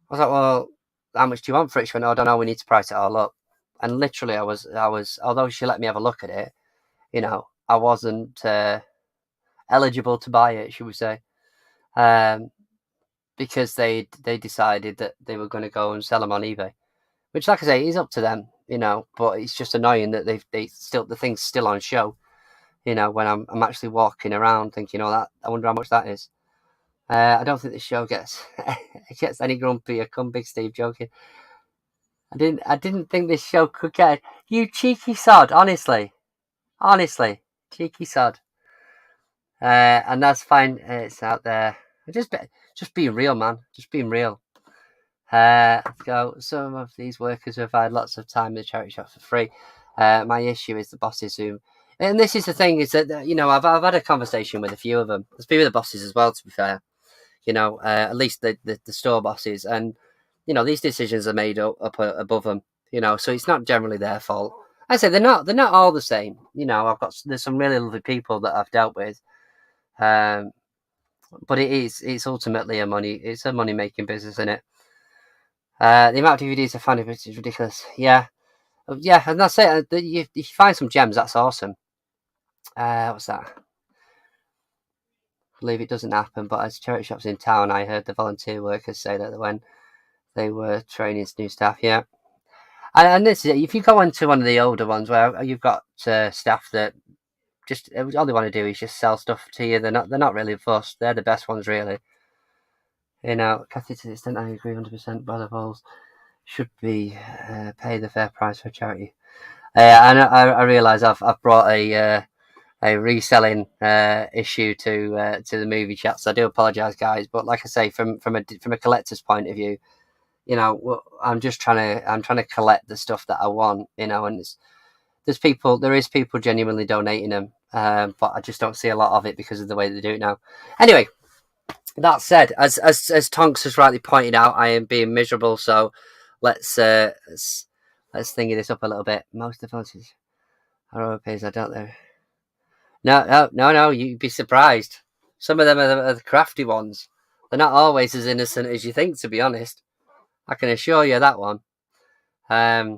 was like, well, how much do you want for it? She went, oh, I don't know, we need to price it all up. And literally, I was, although she let me have a look at it, I wasn't eligible to buy it, should we say, because they decided that they were going to go and sell them on eBay. Which, like I say, is up to them, but it's just annoying that the thing's still on show, when I'm actually walking around thinking, oh, that, I wonder how much that is. I don't think the show gets any grumpier. Come Big Steve, joking. I didn't think this show could get you cheeky sod, honestly, cheeky sod. And that's fine. It's out there. Just being real, man. Just being real. Let's go. Some of these workers provide lots of time in the charity shop for free. My issue is the bosses who, and this is the thing, is that I've had a conversation with a few of them. There's been with the bosses as well, to be fair. At least the store bosses, and these decisions are made up above them. So it's not generally their fault. I say they're not all the same. There's some really lovely people that I've dealt with. But it's ultimately a money making business, isn't it? The amount of DVDs I find is ridiculous. Yeah, and that's it. You find some gems, that's awesome. What's that? I believe it doesn't happen, but as charity shops in town, I heard the volunteer workers say that when they were training new staff. Yeah, and this is it. If you go into one of the older ones where you've got staff that just all they want to do is just sell stuff to you, they're not really fussed. They're the best ones, really. Kathy, to the extent I agree 100%. Brother Balls should be pay the fair price for charity. I realise I've brought a reselling issue to the movie chats. I do apologise, guys, but like I say, from a collector's point of view, you know, I'm trying to collect the stuff that I want, you know, and there is people genuinely donating them, but I just don't see a lot of it because of the way they do it now. Anyway, that said, as Tonks has rightly pointed out, I am being miserable, so let's thingy this up a little bit. Most of us are OPs, I don't know. No, you'd be surprised. Some of them are the crafty ones. They're not always as innocent as you think, to be honest. I can assure you that one. I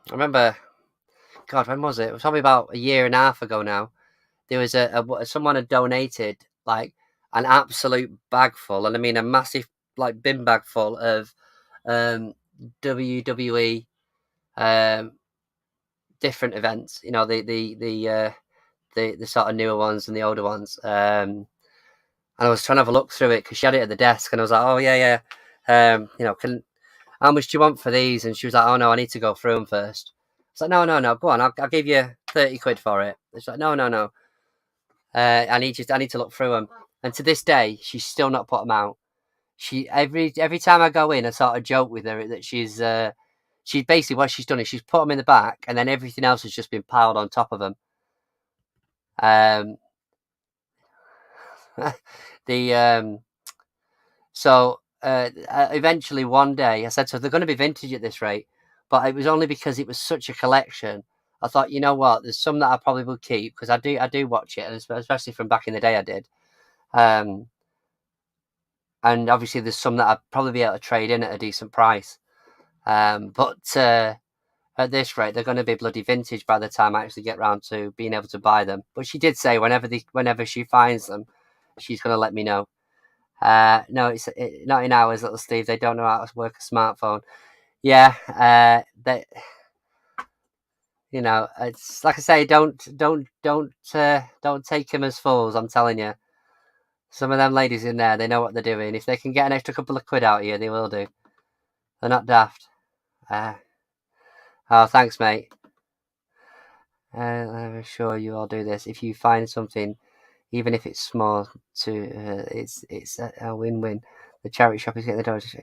remember, God, when was it? It was probably about a year and a half ago now. There was someone had donated like an absolute bag full, and I mean a massive like bin bag full of WWE different events. You know, the sort of newer ones and the older ones. And I was trying to have a look through it because she had it at the desk, and I was like, oh yeah. You know, how much do you want for these? And she was like, oh no, I need to go through them first. It's like, no, go on, I'll give you 30 quid for it. It's like, no. I need to look through them. And to this day, she's still not put them out. She every time I go in, I sort of joke with her that she's basically what she's done is she's put them in the back, and then everything else has just been piled on top of them. So eventually one day I said, so they're going to be vintage at this rate, but it was only because it was such a collection. I thought, you know what, there's some that I probably will keep because I do watch it, and especially from back in the day I did. And obviously there's some that I'd probably be able to trade in at a decent price. But at this rate, they're going to be bloody vintage by the time I actually get around to being able to buy them. But she did say whenever she finds them, she's going to let me know. No, it's not in ours, little Steve. They don't know how to work a smartphone. Yeah, you know, it's like I say, don't take them as fools. I'm telling you, some of them ladies in there, they know what they're doing. If they can get an extra couple of quid out of you, they will do. They're not daft. Oh, thanks, mate. I'm sure you all do this. If you find something, even if it's small, it's a win-win. The charity shop is getting the dollars.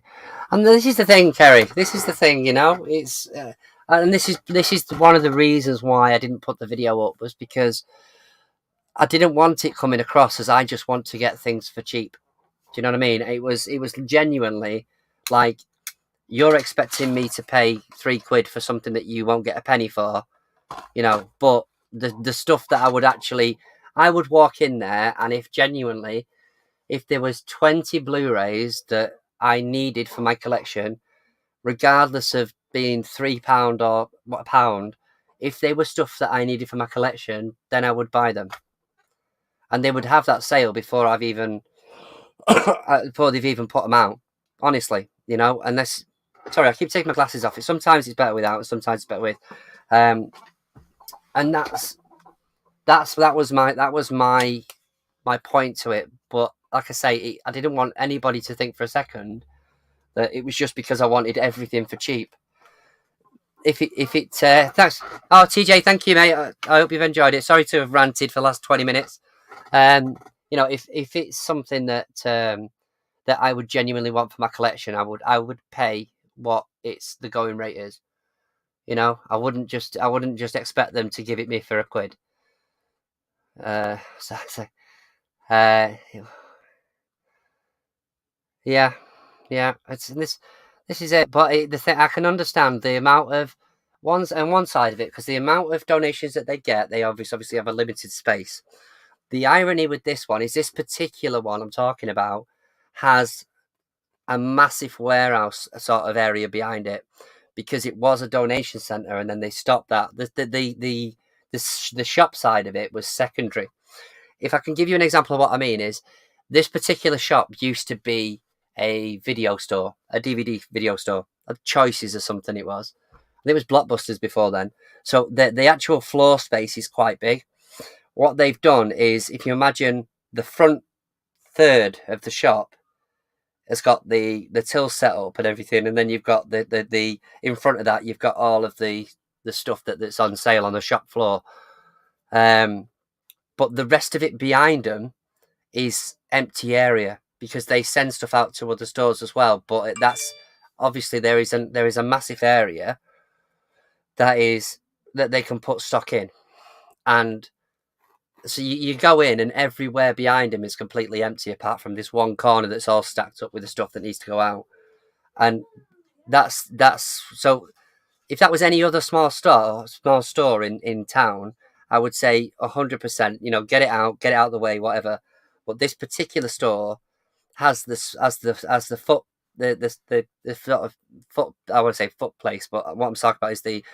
And this is the thing, Kerry. This is the thing, you know. It's and this is one of the reasons why I didn't put the video up, was because I didn't want it coming across as I just want to get things for cheap. Do you know what I mean? It was genuinely like, you're expecting me to pay 3 quid for something that you won't get a penny for, you know. But the stuff that I would walk in there, and if there was 20 Blu-rays that I needed for my collection, regardless of being £3 or £1, if they were stuff that I needed for my collection, then I would buy them. And they would have that sale before they've even put them out. Honestly, you know. Unless, sorry, I keep taking my glasses off. Sometimes it's better without, and sometimes it's better with. And that was my point to it. But like I say, I didn't want anybody to think for a second that it was just because I wanted everything for cheap. Thanks. Oh, TJ, thank you, mate. I hope you've enjoyed it. Sorry to have ranted for the last 20 minutes. You know, if it's something that I would genuinely want for my collection, I would pay what the going rate is. You know, I wouldn't just expect them to give it me for a quid. Yeah. This is it. But the thing, I can understand the amount of one side of it, because the amount of donations that they get, they obviously have a limited space. The irony with this one is this particular one I'm talking about has a massive warehouse sort of area behind it, because it was a donation center, and then they stopped that. The shop side of it was secondary. If I can give you an example of what I mean, is this particular shop used to be a video store, a DVD video store, Choices or something it was. And it was Blockbusters before then. So the actual floor space is quite big. What they've done is, if you imagine the front third of the shop It's got the till set up and everything, and then you've got the in front of that you've got all of the stuff that's on sale on the shop floor. But the rest of it behind them is empty area because they send stuff out to other stores as well. But that's obviously there is a massive area that they can put stock in, and so you go in and everywhere behind him is completely empty apart from this one corner that's all stacked up with the stuff that needs to go out. And that's so if that was any other small store in town, I would say 100%, get it out of the way, whatever. But this particular store has this as the foot the sort of foot, I want to say foot place, but what I'm talking about is the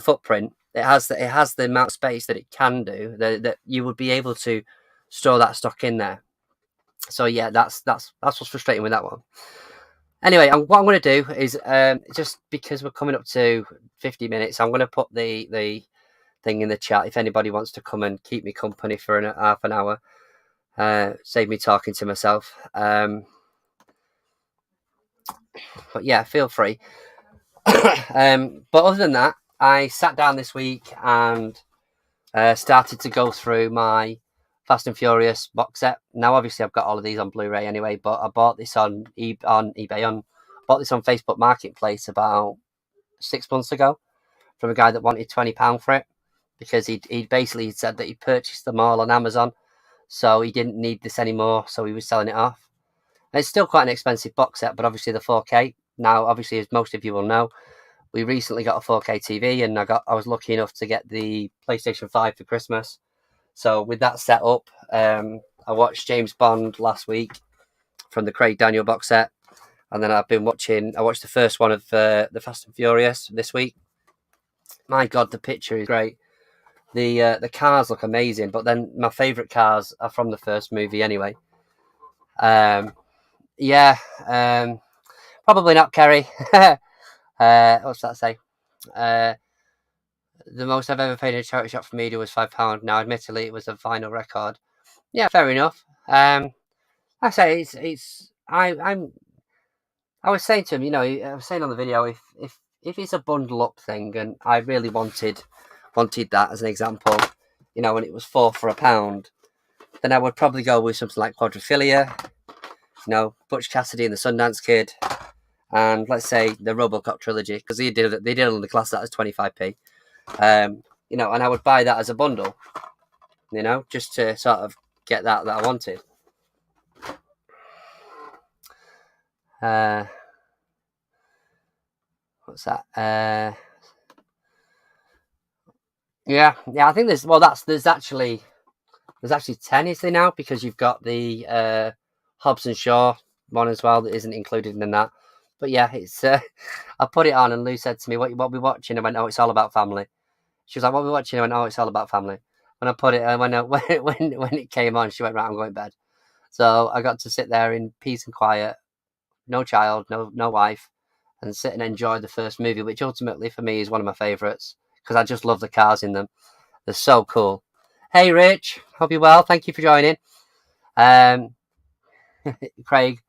footprint. It has the amount of space that it can do that you would be able to store that stock in there. So yeah, that's what's frustrating with that one. Anyway, what I'm going to do is just because we're coming up to 50 minutes, I'm going to put the thing in the chat if anybody wants to come and keep me company for half an hour. Save me talking to myself. But yeah, feel free. But other than that, I sat down this week and started to go through my Fast and Furious box set. Now, obviously, I've got all of these on Blu-ray anyway, but I bought this on eBay. Bought this on Facebook Marketplace about 6 months ago from a guy that wanted £20 for it because he basically said that he purchased them all on Amazon, so he didn't need this anymore, so he was selling it off. And it's still quite an expensive box set, but obviously the 4K. Now, obviously, as most of you will know, we recently got a 4K TV, and I was lucky enough to get the PlayStation 5 for Christmas. So with that set up, I watched James Bond last week from the Craig Daniel box set, and then I watched the first one of the Fast and Furious this week. My God, the picture is great. The cars look amazing, but then my favourite cars are from the first movie anyway. Probably not Kerry. What's that say? The most I've ever paid in a charity shop for media was £5. Now, admittedly, it was a vinyl record. Yeah, fair enough. I say I was saying to him, I was saying on the video, if it's a bundle up thing, and I really wanted that as an example, when it was 4 for £1, then I would probably go with something like Quadrophilia, Butch Cassidy and the Sundance Kid, and let's say the RoboCop trilogy, because they did on the class that as 25p. And I would buy that as a bundle, just to sort of get that I wanted. What's that? Yeah, I think there's actually 10, is there now? Because you've got the Hobbs and Shaw one as well that isn't included in that. But yeah, it's I put it on, and Lou said to me, "What we watching?" I went, "Oh, it's all about family." She was like, "What we watching?" I went, "Oh, it's all about family." When I put it, when it came on, she went, "Right, I'm going to bed." So I got to sit there in peace and quiet, no child, no wife, and sit and enjoy the first movie, which ultimately for me is one of my favourites because I just love the cars in them. They're so cool. Hey, Rich, hope you're well. Thank you for joining. Craig,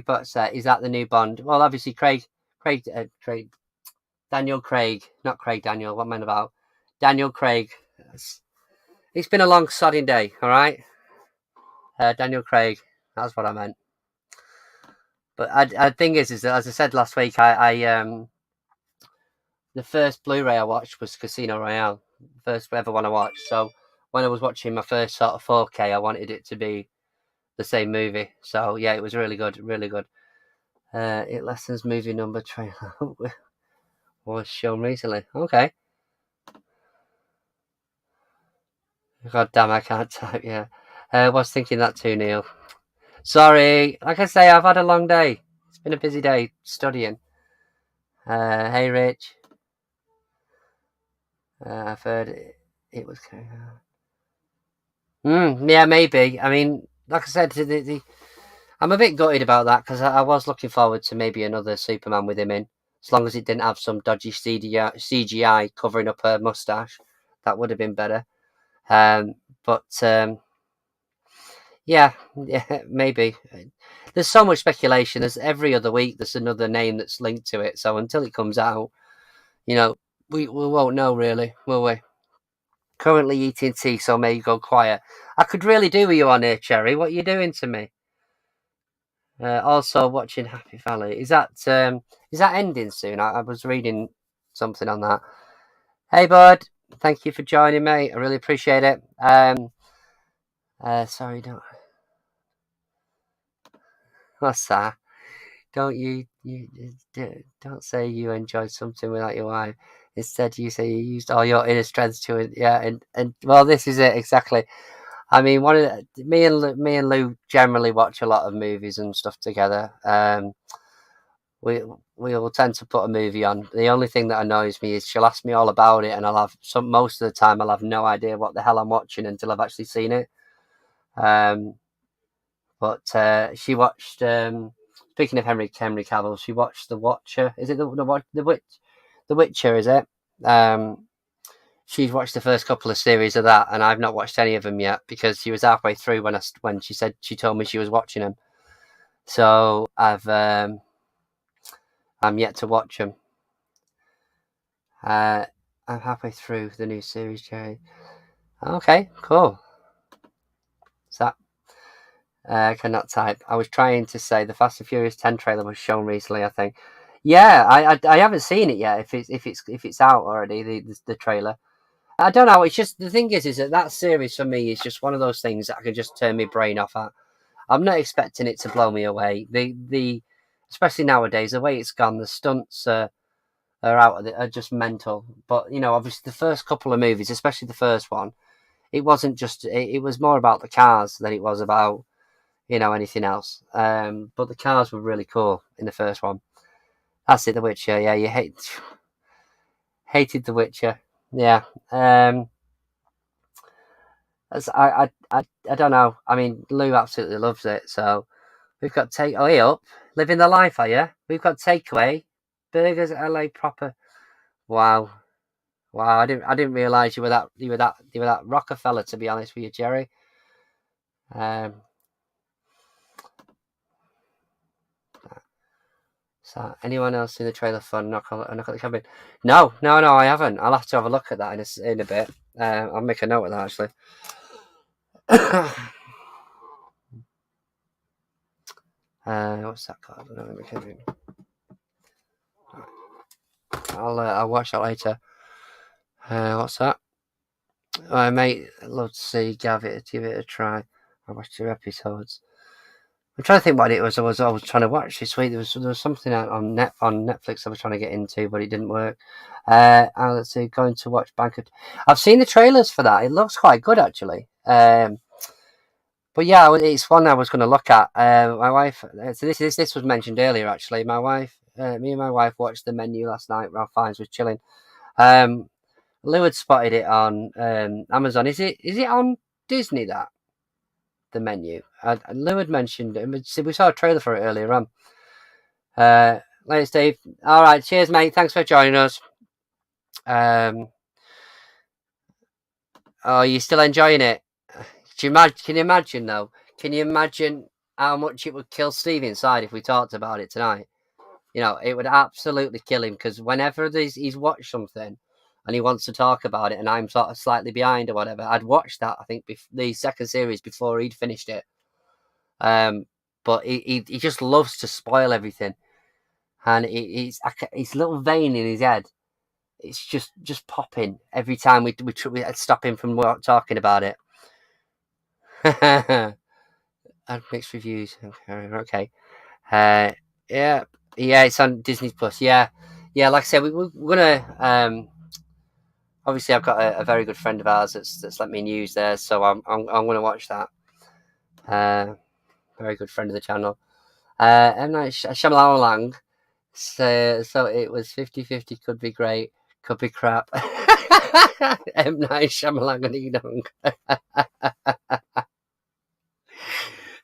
but is that the new Bond? Well, obviously, Daniel Craig, not Craig Daniel. What am I about? Daniel Craig. It's been a long sodding day. All right, Daniel Craig. That's what I meant. But the thing is that, as I said last week, the first Blu-ray I watched was Casino Royale, first ever one I watched. So when I was watching my first sort of 4K, I wanted it to be the same movie. So yeah, it was really good, really good. It lessens movie number trailer was shown recently. Okay. God damn, I can't type. Yeah, I was thinking that too, Neil. Sorry. Like I say, I've had a long day. It's been a busy day studying. Hey, Rich. I've heard it was. Yeah, maybe. I mean, like I said, I'm a bit gutted about that because I was looking forward to maybe another Superman with him in, as long as it didn't have some dodgy CGI covering up her mustache. That would have been better. But Yeah, yeah, maybe. There's so much speculation. There's every other week. There's another name that's linked to it. So until it comes out, you know, we won't know really, will we? Currently eating tea, so may you go quiet. I could really do with you on here, Cherry. What are you doing to me? Also watching Happy Valley. Is that ending soon? I was reading something on that. Hey, bud. Thank you for joining me. I really appreciate it. Sorry, don't. What's that? Don't don't say you enjoyed something without your wife. Instead, you say you used all your inner strength to it. Yeah, and well, this is it exactly. I mean, me and Lou generally watch a lot of movies and stuff together. We we will tend to put a movie on. The only thing that annoys me is she'll ask me all about it, and most of the time I'll have no idea what the hell I'm watching until I've actually seen it. Um, but she watched. Speaking of Henry Cavill, she watched The Watcher. Is it the Witcher? Is it? Um, she's watched the first couple of series of that, and I've not watched any of them yet because she was halfway through when she told me she was watching them. So I'm yet to watch them. I'm halfway through the new series, Jerry. Okay, cool. So I cannot type. I was trying to say the Fast and Furious 10 trailer was shown recently. I think. Yeah, I haven't seen it yet. If it's out already, the trailer. I don't know. It's just the thing is that series for me is just one of those things that I can just turn my brain off at. I'm not expecting it to blow me away. The especially nowadays the way it's gone, the stunts are out of it, are just mental. But obviously the first couple of movies, especially the first one, it wasn't just it was more about the cars than it was about anything else. But the cars were really cool in the first one. That's it, The Witcher. Yeah, you hated The Witcher. Yeah. As I don't know. I mean, Lou absolutely loves it. So we've got take. Oh, hey up, living the life, are you? We've got takeaway burgers at LA proper. Wow, wow. I didn't realize you were that Rockefeller. To be honest with you, Jerry. Um. So anyone else in the trailer for knock at the cabin? No, no, no. I haven't. I'll have to have a look at that in a bit. I'll make a note of that actually. What's that called? I'll watch that later. What's that? I mate, I'd love to see. Give it a try. I watched 2 episodes. I'm trying to think what it was. I was trying to watch this week. There was something out on Netflix I was trying to get into, but it didn't work. Let's see. Going to watch Banquet. I've seen the trailers for that. It looks quite good actually. But yeah, it's one I was going to look at. My wife. So this was mentioned earlier actually. Me and my wife watched The Menu last night. Ralph Fiennes was chilling. Lou had spotted it on Amazon. Is it on Disney, that The Menu? Lou had mentioned it. We saw a trailer for it earlier on. Later, Steve. All right, cheers, mate. Thanks for joining us. Oh, you still enjoying it? Can you imagine though? Can you imagine how much it would kill Steve inside if we talked about it tonight? It would absolutely kill him because whenever he's watched something and he wants to talk about it and I'm sort of slightly behind or whatever, I'd watch that, I think, the second series before he'd finished it. But he just loves to spoil everything. And his little vein in his head, it's just popping every time we stop him from talking about it. And mixed reviews. Okay. Yeah, it's on Disney Plus. Yeah, like I said, we're gonna. Obviously, I've got a very good friend of ours that's let me use there, so I'm gonna watch that. Very good friend of the channel. M Night Shyamalan. So it was 50-50. Could be great. Could be crap. M Night Shyamalan and Edong.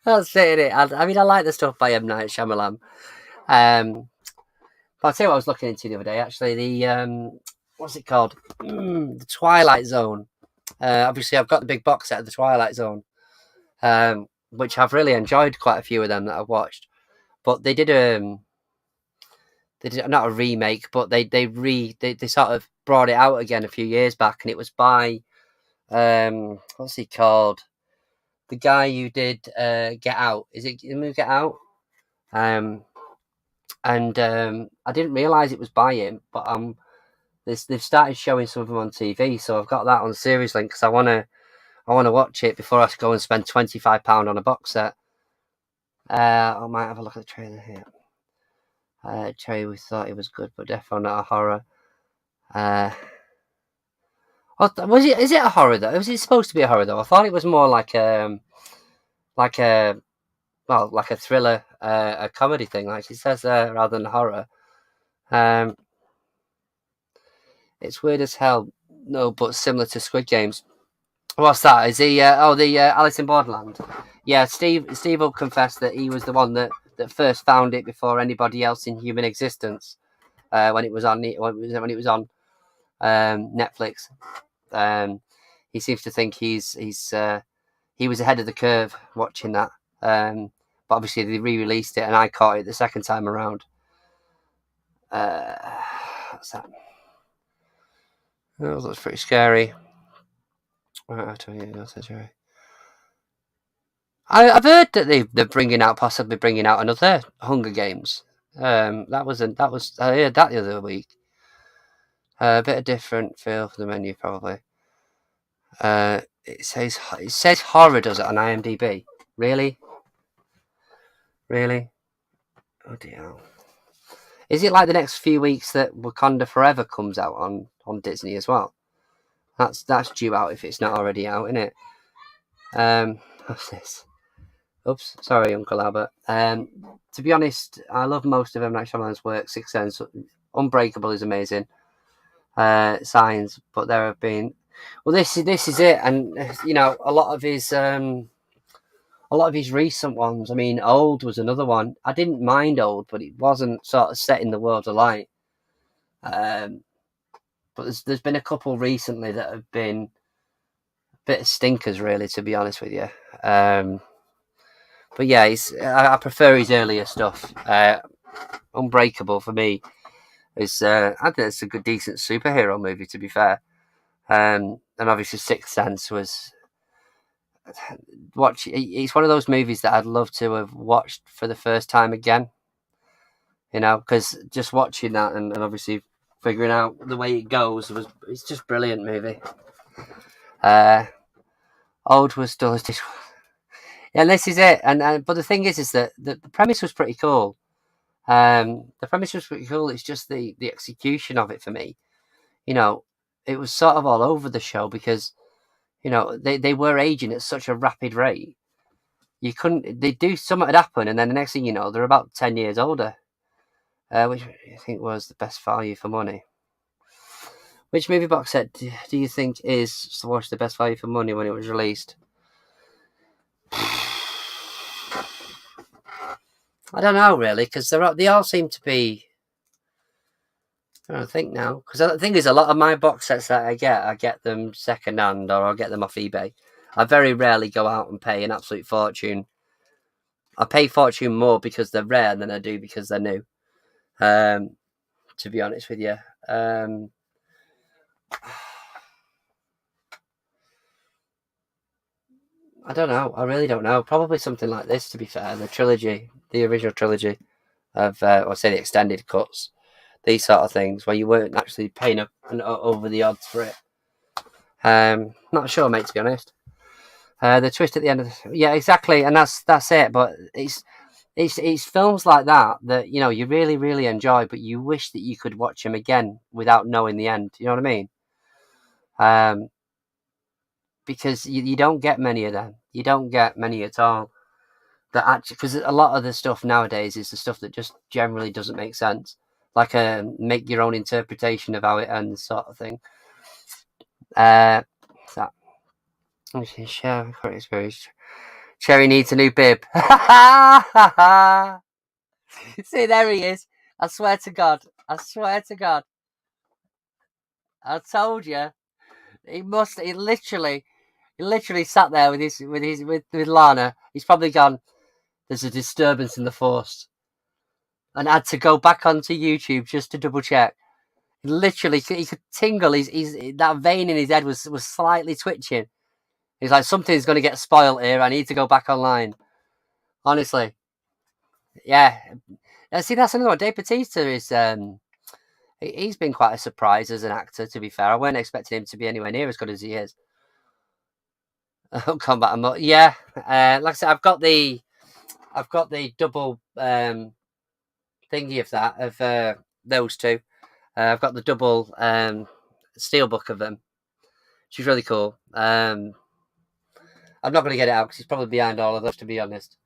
That's it. I mean, I like the stuff by M Night Shyamalan. But I'll tell you what I was looking into the other day. Actually, the what's it called? The Twilight Zone. Obviously, I've got the big box set of the Twilight Zone. which I've really enjoyed quite a few of them that I've watched. But they did not a remake, but they sort of brought it out again a few years back, and it was by what's he called? The guy who did Get Out. Is it the movie Get Out? And I didn't realise it was by him, but they've started showing some of them on TV, so I've got that on Series Link because I want to watch it before I go and spend £25 on a box set. I might have a look at the trailer here. Cherry, we thought it was good, but definitely not a horror. Was it? Is it a horror though? Was it supposed to be a horror though? I thought it was more like a thriller, a comedy thing, like it says there, rather than horror. It's weird as hell. No, but similar to Squid Games. What's that? Is he? The Alice in Borderland. Yeah, Steve will confess that he was the one that first found it before anybody else in human existence. When it was on Netflix. He seems to think he was ahead of the curve watching that. But obviously they re-released it, and I caught it the second time around. What's that? Oh, that's pretty scary. I've heard that they're possibly bringing out another Hunger Games. I heard that the other week. A bit of different feel for the menu, probably. It says horror, does it, on IMDb? Really? Oh dear. Is it like the next few weeks that Wakanda Forever comes out on Disney as well? That's due out if it's not already out, isn't it? What's this? Oops, sorry, Uncle Albert. To be honest, I love most of M. Night Shyamalan's work. Sixth Sense, Unbreakable is amazing. Signs, but there have been. Well, this is it, and a lot of his recent ones. I mean, Old was another one. I didn't mind Old, but it wasn't sort of setting the world alight. But there's been a couple recently that have been a bit of stinkers, really, to be honest with you. But yeah, I prefer his earlier stuff. Unbreakable for me is I think it's a good, decent superhero movie, to be fair. And obviously Sixth Sense was it's one of those movies that I'd love to have watched for the first time again. Because just watching that and obviously figuring out the way it goes it's just brilliant movie. Old was still as this. Yeah, and this is it. And but the thing is that the premise was pretty cool. The premise was pretty cool. It's just the execution of it for me. It was sort of all over the show because, they were aging at such a rapid rate. They do something had happen, and then the next thing you know, they're about 10 years older. Which I think was the best value for money. Which movie box set do you think is the best value for money when it was released? I don't know, really, because they all seem to be. I don't think now, because the thing is, a lot of my box sets that I get them second hand, or I'll get them off eBay. I very rarely go out and pay an absolute fortune. I pay fortune more because they're rare than I do because they're new. To be honest with you, I don't know. I really don't know. Probably something like this, to be fair. The original trilogy of, or say the extended cuts, these sort of things where you weren't actually paying over the odds for it. Not sure, mate, to be honest. The twist at the end of yeah, exactly, and that's it. But it's films like that you really, really enjoy, but you wish that you could watch them again without knowing the end. You know what I mean? Because you don't get many of them. You don't get many at all. That actually, because a lot of the stuff nowadays is the stuff that just generally doesn't make sense, like make your own interpretation of how it ends, sort of thing. Cherry needs a new bib. See, there he is. I swear to God. I told you. He literally. He literally sat there with Lana. He's probably gone, there's a disturbance in the force, and had to go back onto YouTube just to double check. Literally, he could tingle. He's that vein in his head was slightly twitching. He's like, something's going to get spoiled here. I need to go back online. Honestly, yeah. See, that's another one. Dave Bautista is he's been quite a surprise as an actor. To be fair, I weren't expecting him to be anywhere near as good as he is. Combat mode, yeah. Like I said, I've got the double thingy of that of those two. I've got the double steelbook of them. She's really cool. I'm not going to get it out because it's probably behind all of those, to be honest.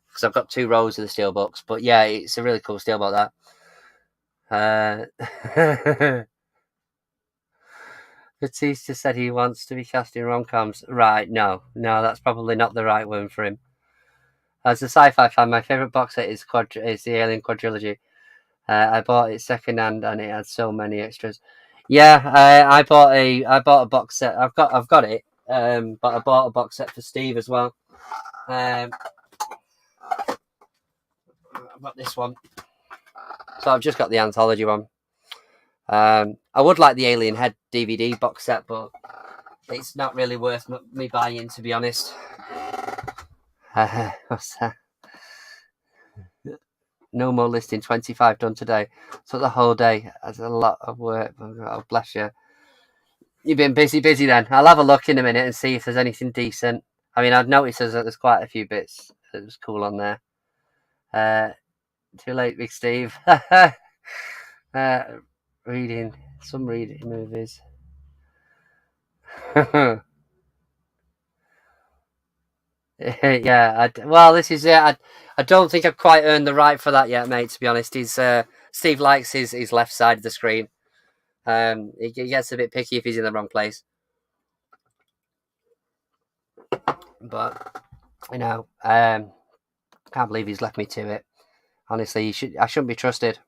Because I've got 2 rows of the steelbooks. But yeah, it's a really cool steelbook, that. Batista said he wants to be cast in rom-coms. Right, no, that's probably not the right one for him. As a sci-fi fan, my favourite box set is the Alien Quadrilogy. I bought it second-hand and it had so many extras. Yeah, I bought a box set. I've got it, but I bought a box set for Steve as well. I've got this one, so I've just got the anthology one. I would like the Alien Head DVD box set, but it's not really worth me buying, to be honest. What's that? No more listing, 25 done today. So the whole day. That's a lot of work. Oh, bless you. You've been busy then. I'll have a look in a minute and see if there's anything decent. I mean, I've noticed there's quite a few bits that was cool on there. Too late, Big Steve. Reading movies. Yeah, well, this is it. I don't think I've quite earned the right for that yet, mate. To be honest, Steve likes his left side of the screen. He gets a bit picky if he's in the wrong place. But can't believe he's left me to it. Honestly, I shouldn't be trusted.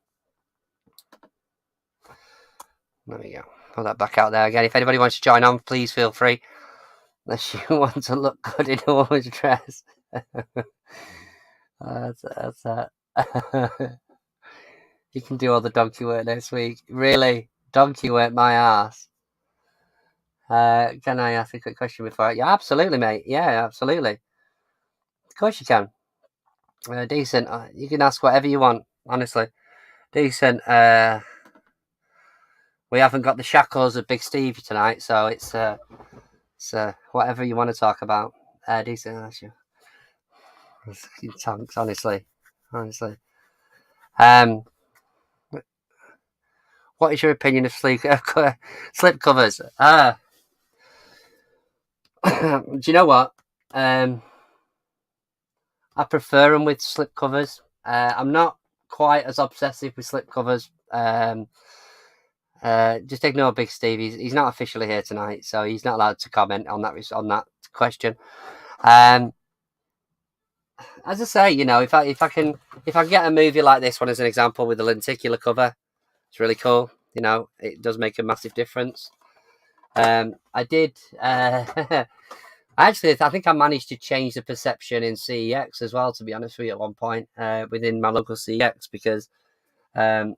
There we go. Put that back out there again. If anybody wants to join on, please feel free. Unless you want to look good in a woman's dress. That's that. You can do all the donkey work next week. Really? Donkey work my ass. Can I ask a quick question before? Yeah, absolutely, mate. Yeah, absolutely. Of course you can. Decent. You can ask whatever you want, honestly. Decent. We haven't got the shackles of Big Steve tonight, so it's whatever you want to talk about. Decent. Tonks, honestly. What is your opinion of slip covers? Do you know what? I prefer them with slip covers. I'm not quite as obsessive with slip covers. Just ignore Big Steve. He's not officially here tonight, so he's not allowed to comment on that question. As I say, if I can get a movie like this one as an example with a lenticular cover, it's really cool. It does make a massive difference. I did. Actually, I think I managed to change the perception in CEX as well, to be honest with you, at one point within my local CEX, because I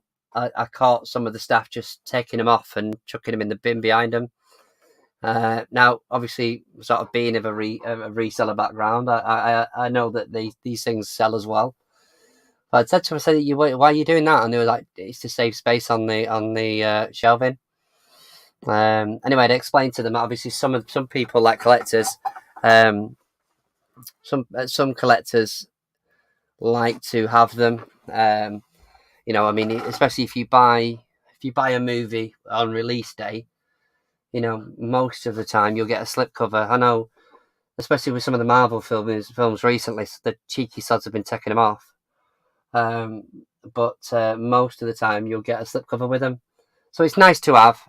caught some of the staff just taking them off and chucking them in the bin behind them. Now, obviously, sort of being of a reseller background, I know that these things sell as well. But I said to them, why are you doing that? And they were like, it's to save space on the shelving. Anyway, I explained to them, obviously, some people like collectors. Some collectors like to have them. I mean, especially if you buy a movie on release day, most of the time you'll get a slipcover. I know, especially with some of the Marvel films recently, the cheeky sods have been taking them off. But most of the time you'll get a slipcover with them, so it's nice to have.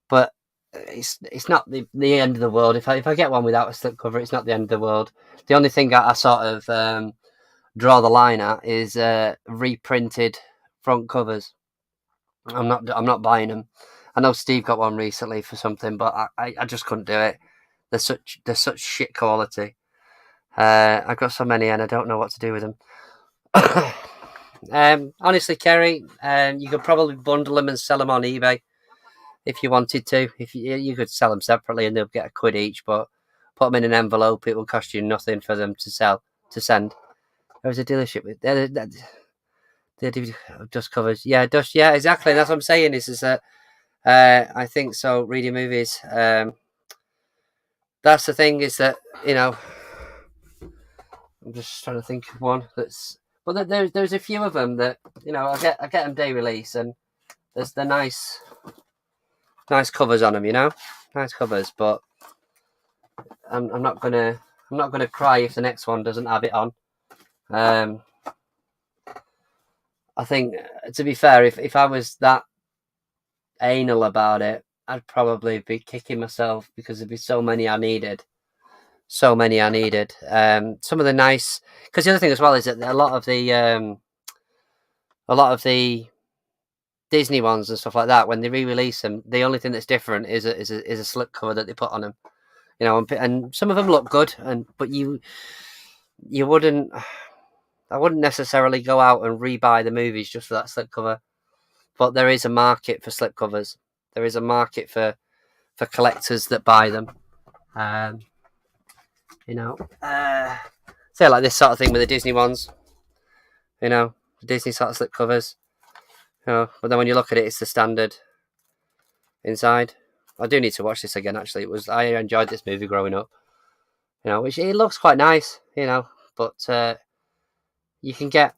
But it's not the end of the world. If I get one without a slipcover, it's not the end of the world. The only thing I sort of draw the line at is reprinted front covers. I'm not buying them. I know Steve got one recently for something, but I just couldn't do it. they're such shit quality. I've got so many and I don't know what to do with them. Honestly, Kerry, you could probably bundle them and sell them on eBay if you wanted to. If you could sell them separately and they'll get £1 each, but put them in an envelope, it will cost you nothing for them to send. There was a dealership with the dust covers. Yeah, dust. Yeah, exactly. That's what I'm saying. Is that I think so. Reading movies. That's the thing. Is that I'm just trying to think of one that's. But there's a few of them that I get them day release, and there's the nice covers on them. Nice covers. But I'm not gonna cry if the next one doesn't have it on. I think, to be fair, if I was that anal about it, I'd probably be kicking myself because there'd be so many I needed. Some of the nice, because the other thing as well is that a lot of the Disney ones and stuff like that, when they re-release them, the only thing that's different is a slip cover that they put on them. And some of them look good, but you wouldn't. I wouldn't necessarily go out and rebuy the movies just for that slipcover. But there is a market for slipcovers. There is a market for collectors that buy them. Say like this sort of thing with the Disney ones. The Disney sort of slipcovers. But then when you look at it, it's the standard inside. I do need to watch this again. Actually, I enjoyed this movie growing up. Which it looks quite nice. But you can get,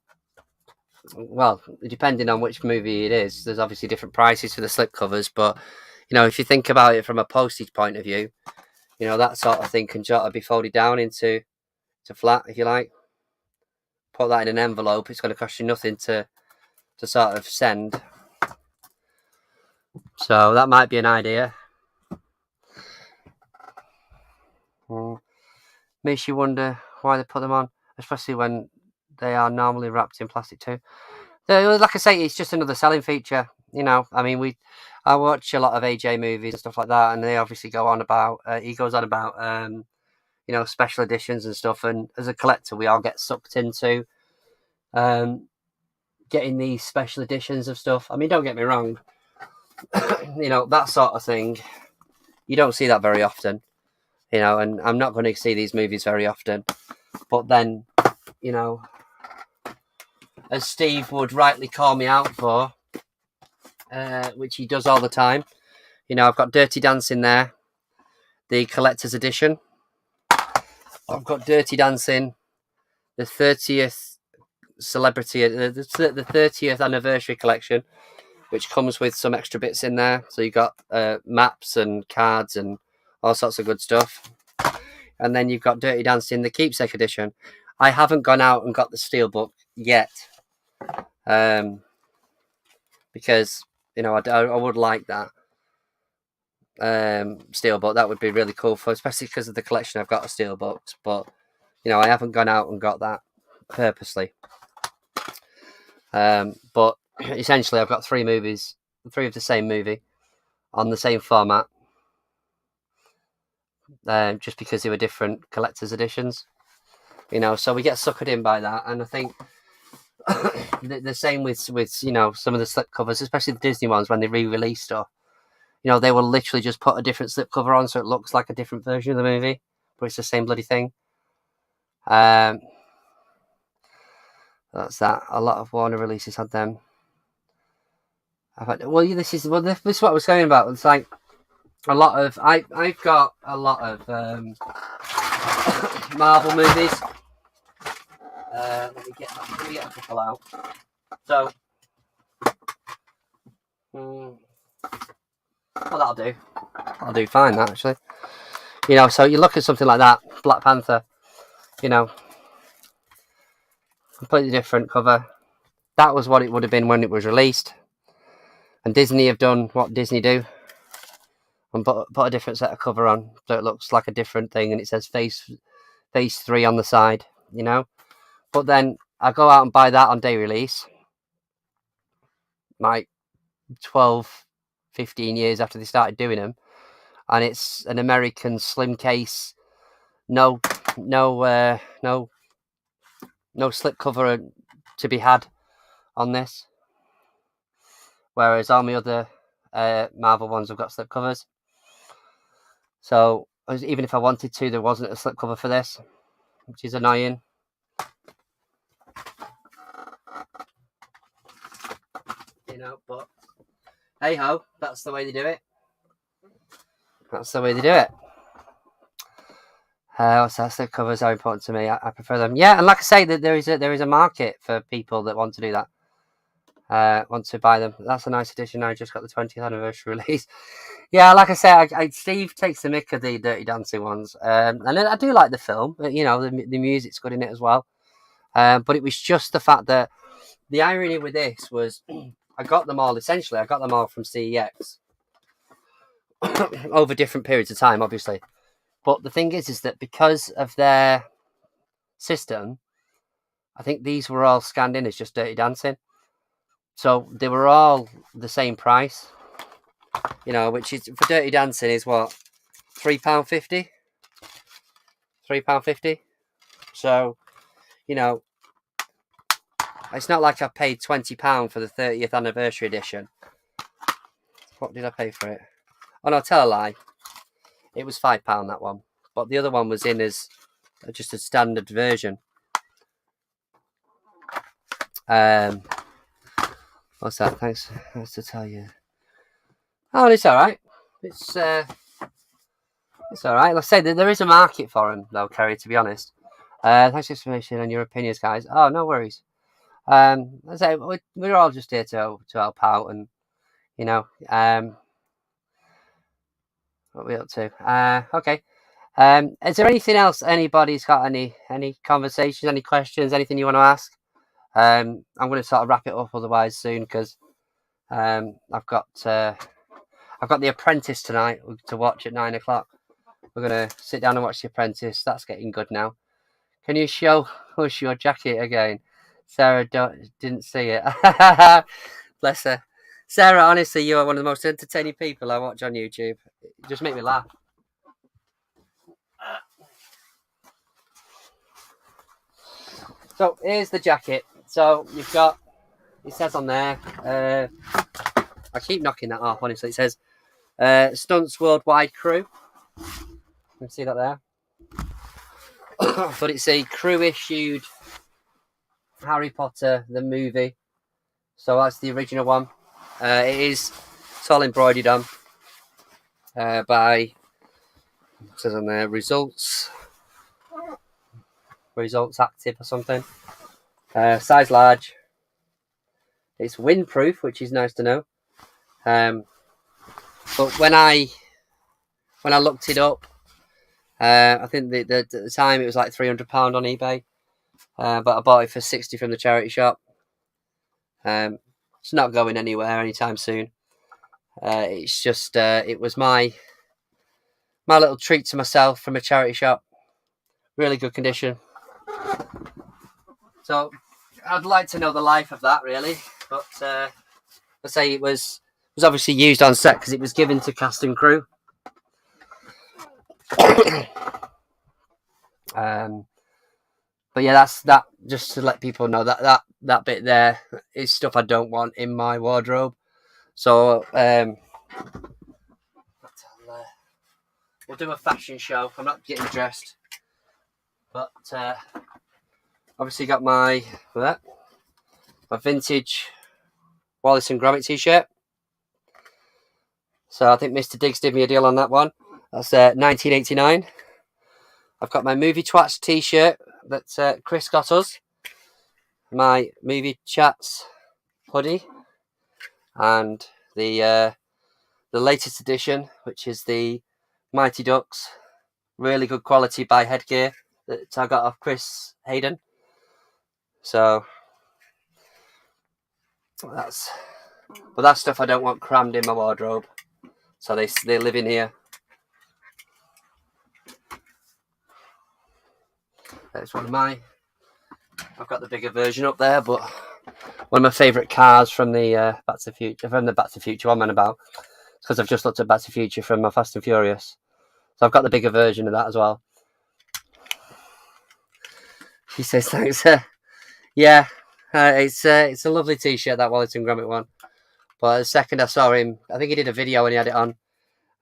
well, depending on which movie it is, there's obviously different prices for the slipcovers. But if you think about it from a postage point of view, that sort of thing can sort of be folded down into flat, if you like. Put that in an envelope. It's going to cost you nothing to sort of send. So that might be an idea. Makes you wonder why they put them on, especially when they are normally wrapped in plastic too. Like I say, it's just another selling feature. I mean, I watch a lot of AJ movies and stuff like that, and they obviously go on about. He goes on about special editions and stuff. And as a collector, we all get sucked into getting these special editions of stuff. I mean, don't get me wrong. That sort of thing, you don't see that very often. And I'm not going to see these movies very often. But then, as Steve would rightly call me out for, which he does all the time, I've got Dirty Dancing there, the collector's edition. I've got Dirty Dancing, the 30th celebrity, the 30th anniversary collection, which comes with some extra bits in there. So you got maps and cards and all sorts of good stuff. And then you've got Dirty Dancing, the keepsake edition. I haven't gone out and got the steelbook yet, because I would like that steelbook. That would be really cool especially because of the collection I've got of steelbooks. But I haven't gone out and got that purposely. But essentially, I've got 3 movies, 3 of the same movie, on the same format. Just because they were different collector's editions, so we get suckered in by that. And I think the same with some of the slipcovers, especially the Disney ones, when they re-release stuff. They will literally just put a different slipcover on so it looks like a different version of the movie, but it's the same bloody thing. That's that. A lot of Warner releases had them. This is what I was saying about. It's like a lot of I've got a lot of Marvel movies. Let me get a couple out. So, well, that'll do. I'll do fine. That actually, So you look at something like that, Black Panther. Completely different cover. That was what it would have been when it was released. And Disney have done what Disney do, and put a different set of cover on, so it looks like a different thing, and it says Phase 3 on the side. But then I go out and buy that on day release, like 12, 15 years after they started doing them, and it's an American slim case. No slip cover to be had on this, whereas all my other Marvel ones have got slip covers. So even if I wanted to, there wasn't a slip cover for this, which is annoying. You know, but hey ho, that's the way they do it. That's the way they do it. What's that? Slip covers are important to me. I prefer them. Yeah, and like I say, that there is a market for people that want to do that. Want to buy them. That's a nice addition. I just got the 20th anniversary release. Yeah, like I say, Steve takes the mick of the Dirty Dancing ones, and I do like the film. You know, the music's good in it as well. But it was just the fact that the irony with this was I got them all from CEX over different periods of time, obviously. But the thing is that because of their system, I think these were all scanned in as just Dirty Dancing. So they were all the same price, you know, which is for Dirty Dancing is what, £3.50? £3.50. So, you know, it's not like I paid £20 for the 30th anniversary edition. What did I pay for it? Oh no, tell a lie. It was £5 that one, but the other one was in as just a standard version. What's that? Thanks to tell you. Oh, it's all right. It's all right. Let's say that there is a market for them, though, Kerry. To be honest, thanks for information and your opinions, guys. Oh, no worries. I say we're all just here to help out, and you know, what are we up to? Okay. Is there anything else? Anybody's got any conversations, any questions, anything you want to ask? I'm going to sort of wrap it up otherwise soon because I've got The Apprentice tonight to watch at 9 o'clock. We're going to sit down and watch The Apprentice. That's getting good now. Can you show us your jacket again? Sarah didn't see it. Bless her. Sarah, honestly, you are one of the most entertaining people I watch on YouTube. You just make me laugh. So here's the jacket. So you've got, it says on there, I keep knocking that off, honestly. It says Stunts Worldwide Crew. You can see that there. But it's a crew issued Harry Potter, the movie. So that's the original one. It's all embroidered on by, it says on there, Results Active or something. Size large. It's windproof, which is nice to know. But when I looked it up, I think at the time it was like £300 on eBay, but I bought it for £60 from the charity shop. It's not going anywhere anytime soon. It's just it was my little treat to myself from a charity shop. Really good condition. So I'd like to know the life of that, really. But let's say it was obviously used on set because it was given to cast and crew. But yeah, that's that. Just to let people know that bit there is stuff I don't want in my wardrobe. So we'll do a fashion show. I'm not getting dressed, but obviously got my vintage Wallace and Gromit t-shirt. So I think Mr. Diggs did me a deal on that one. That's 1989. I've got my Movie Twats t-shirt that Chris got us. My Movie Chats hoodie. And the latest edition, which is the Mighty Ducks. Really good quality by Headgear that I got off Chris Hayden. So that's stuff I don't want crammed in my wardrobe. So they live in here. There's one of my. I've got the bigger version up there, but one of my favourite cars from the Back to the Future one, man, about because I've just looked at Back to the Future from my Fast and Furious. So I've got the bigger version of that as well. She says thanks. Yeah, it's a lovely T-shirt, that Wellington Gromit one. But the second I saw him, I think he did a video and he had it on.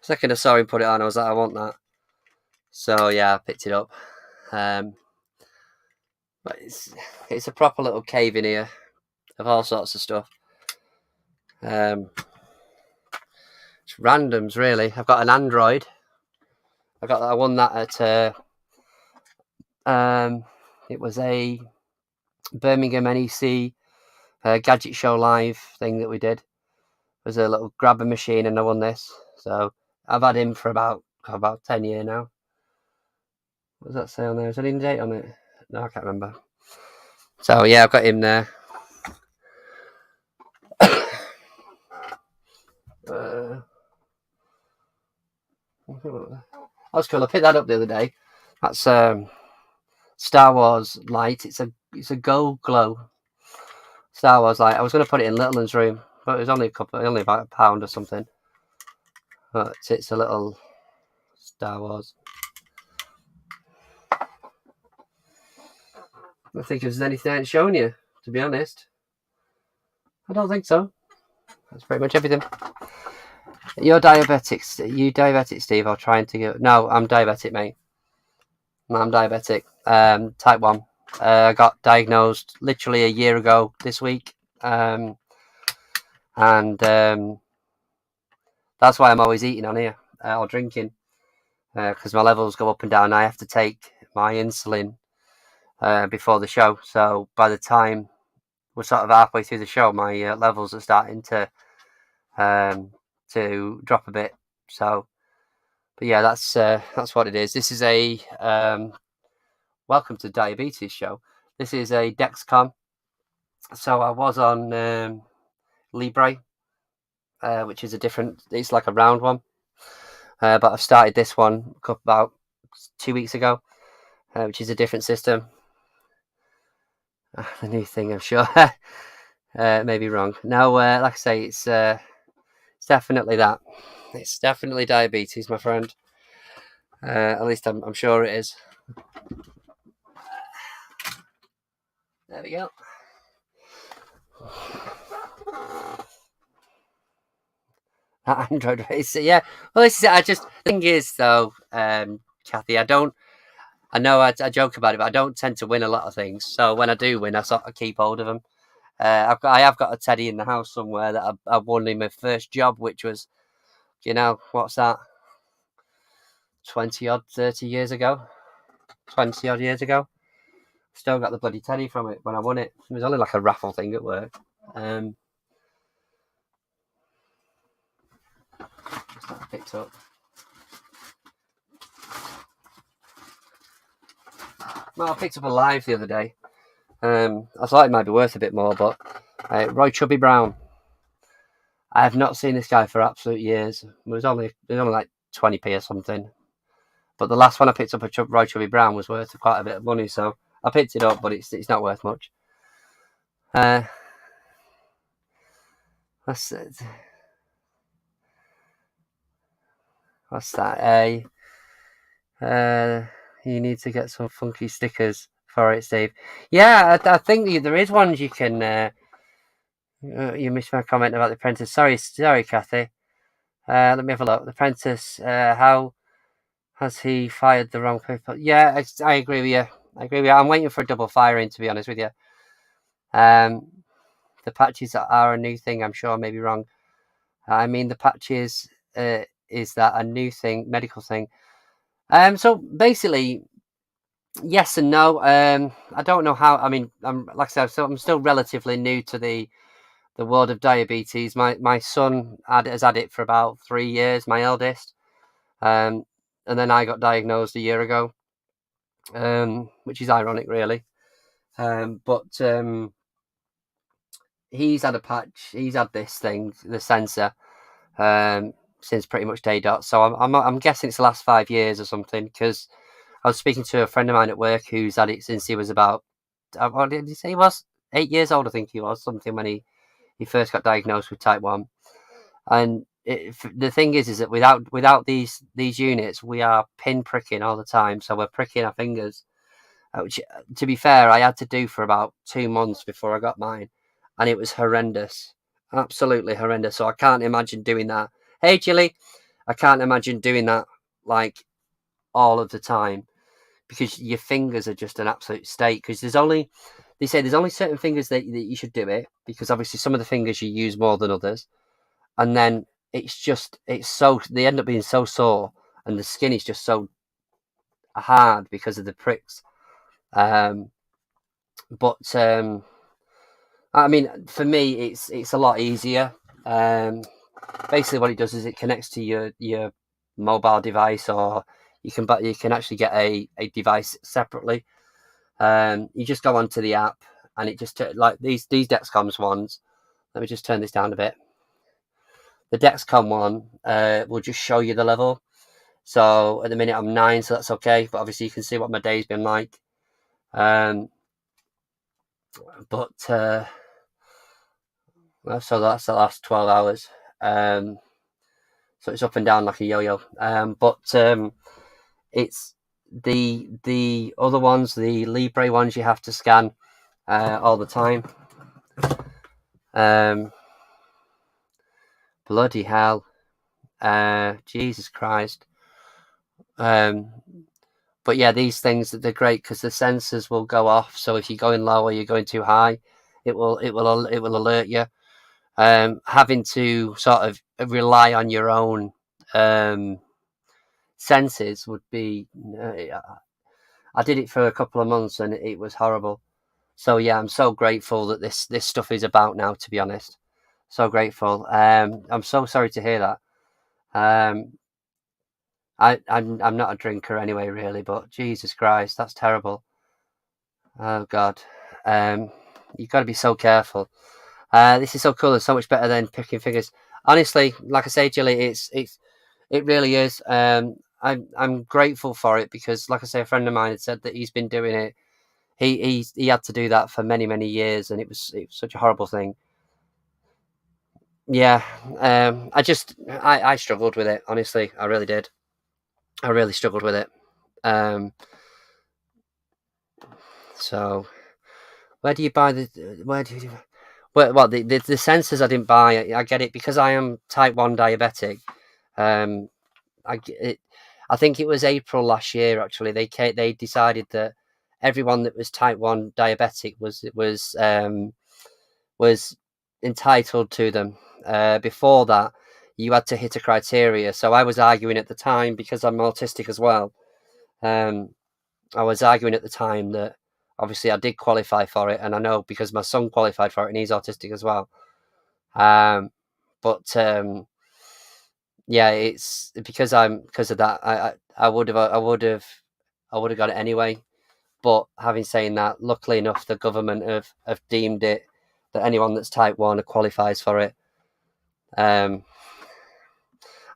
The second I saw him put it on, I was like, I want that. So yeah, I picked it up. But it's a proper little cave in here of all sorts of stuff. It's randoms, really. I've got an Android. I won that at it was a Birmingham NEC Gadget Show Live thing that we did. It was a little grabber machine, and I won this. So I've had him for about 10 years now. What does that say on there? Is there any date on it? No, I can't remember. So yeah, I've got him there. That's cool. I picked that up the other day. That's Star Wars light. It's a gold glow Star Wars light. I was going to put it in Littleton's room, but it was only about £1 or something. But it's a little Star Wars. I think there's anything I ain't shown you, to be honest. I don't think so. That's pretty much everything. You're diabetic. You diabetic, Steve, or trying to get... No, I'm diabetic, mate. I'm diabetic. Type 1. I got diagnosed literally a year ago this week. And that's why I'm always eating on here or drinking. Because my levels go up and down. I have to take my insulin before the show. So by the time we're sort of halfway through the show, my levels are starting to drop a bit. So, but yeah, that's what it is. This is a welcome to Diabetes Show. This is a Dexcom. So I was on Libre, which is a different. It's like a round one, but I've started this one about 2 weeks ago, which is a different system. The new thing, I'm sure. May be wrong. No, like I say, it's definitely that. It's definitely diabetes, my friend. At least I'm sure it is. There we go. Android racer, yeah. Well, this is it. The thing is though, Kathy, I know I joke about it, but I don't tend to win a lot of things. So when I do win, I sort of keep hold of them. I have got a teddy in the house somewhere that I won in my first job, which was, what's that? 30 years ago. 20 odd years ago. Still got the bloody teddy from it when I won it. It was only like a raffle thing at work. What's that I picked up? Well, I picked up a Live the other day. I thought it might be worth a bit more, but Roy Chubby Brown. I have not seen this guy for absolute years. It was only like 20p or something. But the last one I picked up of Roy Chubby Brown was worth quite a bit of money, so I picked it up, but it's not worth much. What's that? You need to get some funky stickers for it, Steve. Yeah, I think there is ones you can. You missed my comment about The Apprentice. Sorry, Kathy. Let me have a look. The Apprentice. How has he fired the wrong people? Yeah, I agree with you. I'm waiting for a double firing, to be honest with you. The patches are a new thing. I'm sure I may be wrong. I mean, the patches is that a new thing, medical thing? So basically, yes and no. I don't know how. I mean, like I said, I'm still relatively new to the world of diabetes. My son has had it for about 3 years. My eldest, and then I got diagnosed a year ago, which is ironic, really. But he's had a patch. He's had this thing, the sensor, since pretty much day dot. So I'm guessing it's the last 5 years or something, because I was speaking to a friend of mine at work who's had it since he was about, what did he say he was? 8 years old, I think he was, something, when he first got diagnosed with type 1. And the thing is that without these units, we are pin pricking all the time. So we're pricking our fingers, which, to be fair, I had to do for about 2 months before I got mine, and it was horrendous, absolutely horrendous. So I can't imagine doing that. Hey, Chili, I can't imagine doing that like all of the time, because your fingers are just an absolute state. Because they say there's only certain fingers that you should do it, because obviously some of the fingers you use more than others, and then they end up being so sore, and the skin is just so hard because of the pricks. But I mean, for me, it's a lot easier. Basically, what it does is it connects to your mobile device, or you can actually get a device separately. You just go onto the app, and it just like these Dexcom's ones. Let me just turn this down a bit. The Dexcom one will just show you the level. So at the minute I'm 9, so that's okay. But obviously you can see what my day's been like. So that's the last 12 hours. So it's up and down like a yo-yo. But it's the other ones, the Libre ones, you have to scan all the time. Bloody hell. Jesus Christ. But yeah, these things, they're great because the sensors will go off. So if you're going low or you're going too high, it will alert you. Having to sort of rely on your own senses would be. I did it for a couple of months and it was horrible. So yeah, I'm so grateful that this stuff is about now. To be honest, so grateful. I'm so sorry to hear that. I'm not a drinker anyway, really, but Jesus Christ, that's terrible. Oh God, you've got to be so careful. This is so cool. It's so much better than picking fingers. Honestly, like I say, Jilly, it really is. I'm grateful for it because, like I say, a friend of mine had said that he's been doing it. He had to do that for many years, and it was such a horrible thing. Yeah, I struggled with it. Honestly, I really did. I really struggled with it. So where do you buy the sensors? I didn't buy. I get it because I am type 1 diabetic. I think it was April last year. Actually, they decided that everyone that was type 1 diabetic was entitled to them. Before that, you had to hit a criteria. So I was arguing at the time, because I'm autistic as well. I was arguing at the time that obviously I did qualify for it, and I know because my son qualified for it and he's autistic as well. But yeah, it's because of that. I would have got it anyway. But having saying that, luckily enough, the government have deemed it that anyone that's type 1 qualifies for it.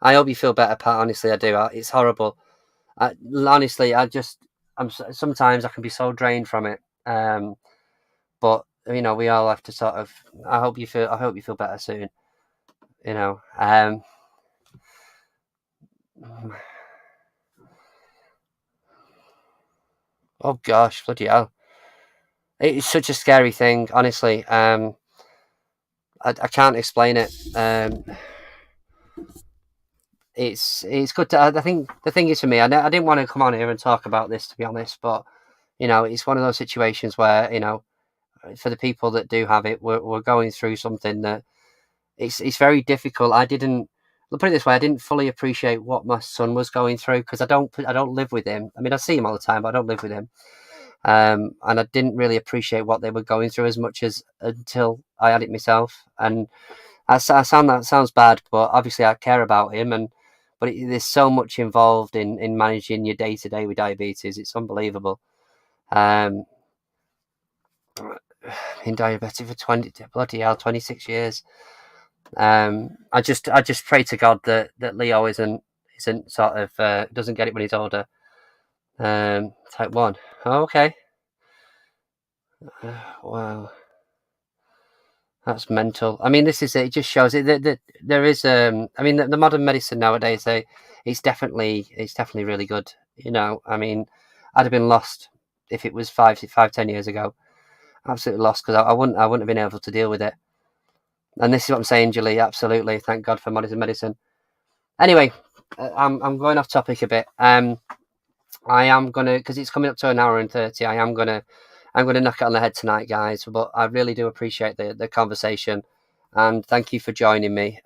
I hope you feel better, Pat. Honestly, I do. It's horrible. Honestly, sometimes I can be so drained from it. But we all have to sort of. I hope you feel better soon. Oh gosh, bloody hell! It's such a scary thing, honestly. I can't explain it. It's good to. I think the thing is, for me, I didn't want to come on here and talk about this, to be honest, but it's one of those situations where for the people that do have it, we're going through something that it's very difficult. I'll put it this way: I didn't fully appreciate what my son was going through because I don't live with him. I mean, I see him all the time, but I don't live with him. And I didn't really appreciate what they were going through as much as until I had it myself. And that sounds bad, but obviously I care about him, but there's so much involved in managing your day to day with diabetes. It's unbelievable. Been diabetic for 26 years. I just pray to God that Leo isn't sort of doesn't get it when he's older. Type 1. Oh, okay. Wow. That's mental. I mean, this is it. It just shows it that there is. I mean, the modern medicine nowadays, it's definitely really good. You know, I mean, I'd have been lost if it was 10 years ago. Absolutely lost because I wouldn't have been able to deal with it. And this is what I'm saying, Julie. Absolutely, thank God for modern medicine. Anyway, I'm going off topic a bit. I am gonna, because it's coming up to an hour and 30. I'm gonna knock it on the head tonight, guys. But I really do appreciate the conversation, and thank you for joining me.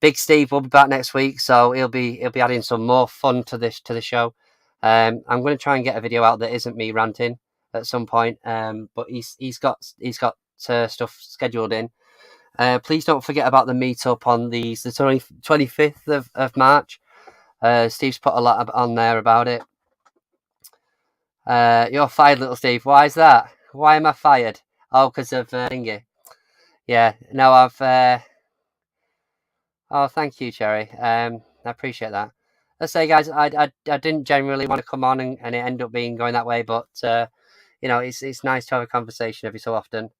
Big Steve will be back next week, so he'll be adding some more fun to the show. I'm going to try and get a video out that isn't me ranting at some point. But he's got stuff scheduled in. Please don't forget about the meetup on the 25th of March. Steve's put a lot on there about it. You're fired, little Steve. Why is that? Why am I fired? Oh, because of thingy. Yeah. No, I've. Oh, thank you, Cherry. I appreciate that. Let's say, guys, I didn't generally want to come on and it ended up going that way, but you know, it's nice to have a conversation every so often.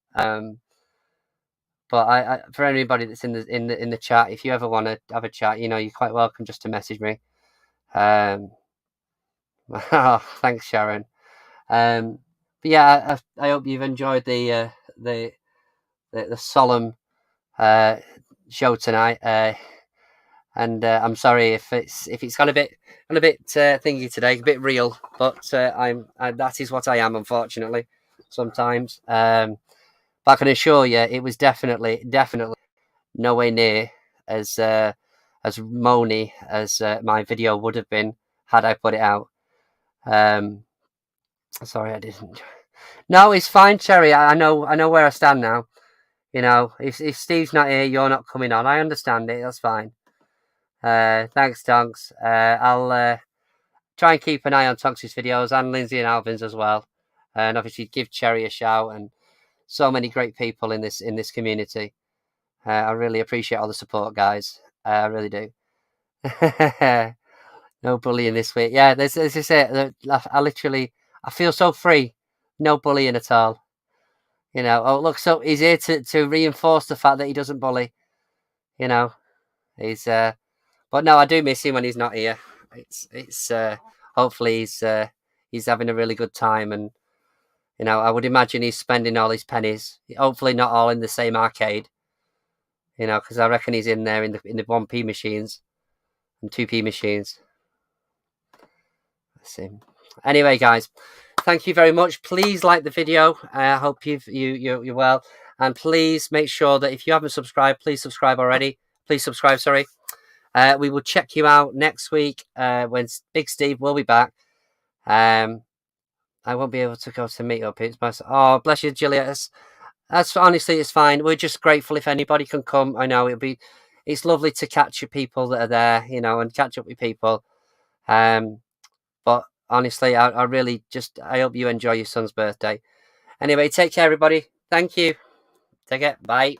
But I for anybody that's in the chat, if you ever want to have a chat, you know, you're quite welcome just to message me. Oh, thanks, Sharon. But yeah, I hope you've enjoyed the solemn show tonight. And I'm sorry if it's gone a bit thingy today, a bit real, but that is what I am, unfortunately. Sometimes, but I can assure you, it was definitely nowhere near as moany as my video would have been had I put it out. Sorry, I didn't. No, it's fine, Cherry. I know where I stand now. You know, if Steve's not here, you're not coming on. I understand it. That's fine. Thanks, Tonks. I'll try and keep an eye on Tonks' videos and Lindsay and Alvin's as well. And obviously give Cherry a shout and so many great people in this community. I really appreciate all the support, guys. I really do. No bullying this week. Yeah, this is it. I feel so free. No bullying at all. You know, oh look, so he's here to reinforce the fact that he doesn't bully. You know, he's but no, I do miss him when he's not here. It's hopefully he's having a really good time, and you know, I would imagine he's spending all his pennies. Hopefully not all in the same arcade. You know, because I reckon he's in there in the 1p machines and 2p machines. Let's see. Anyway, guys, thank you very much. Please like the video. I hope you're well, and please make sure that if you haven't subscribed, please subscribe already. Please subscribe. Sorry. We will check you out next week when Big Steve will be back. I won't be able to go to meet up. It's my oh, bless you, Juliet. That's honestly, it's fine. We're just grateful if anybody can come. I know it's lovely to catch your people that are there, you know, and catch up with people. But honestly, I really I hope you enjoy your son's birthday. Anyway, take care, everybody. Thank you. Take care. Bye.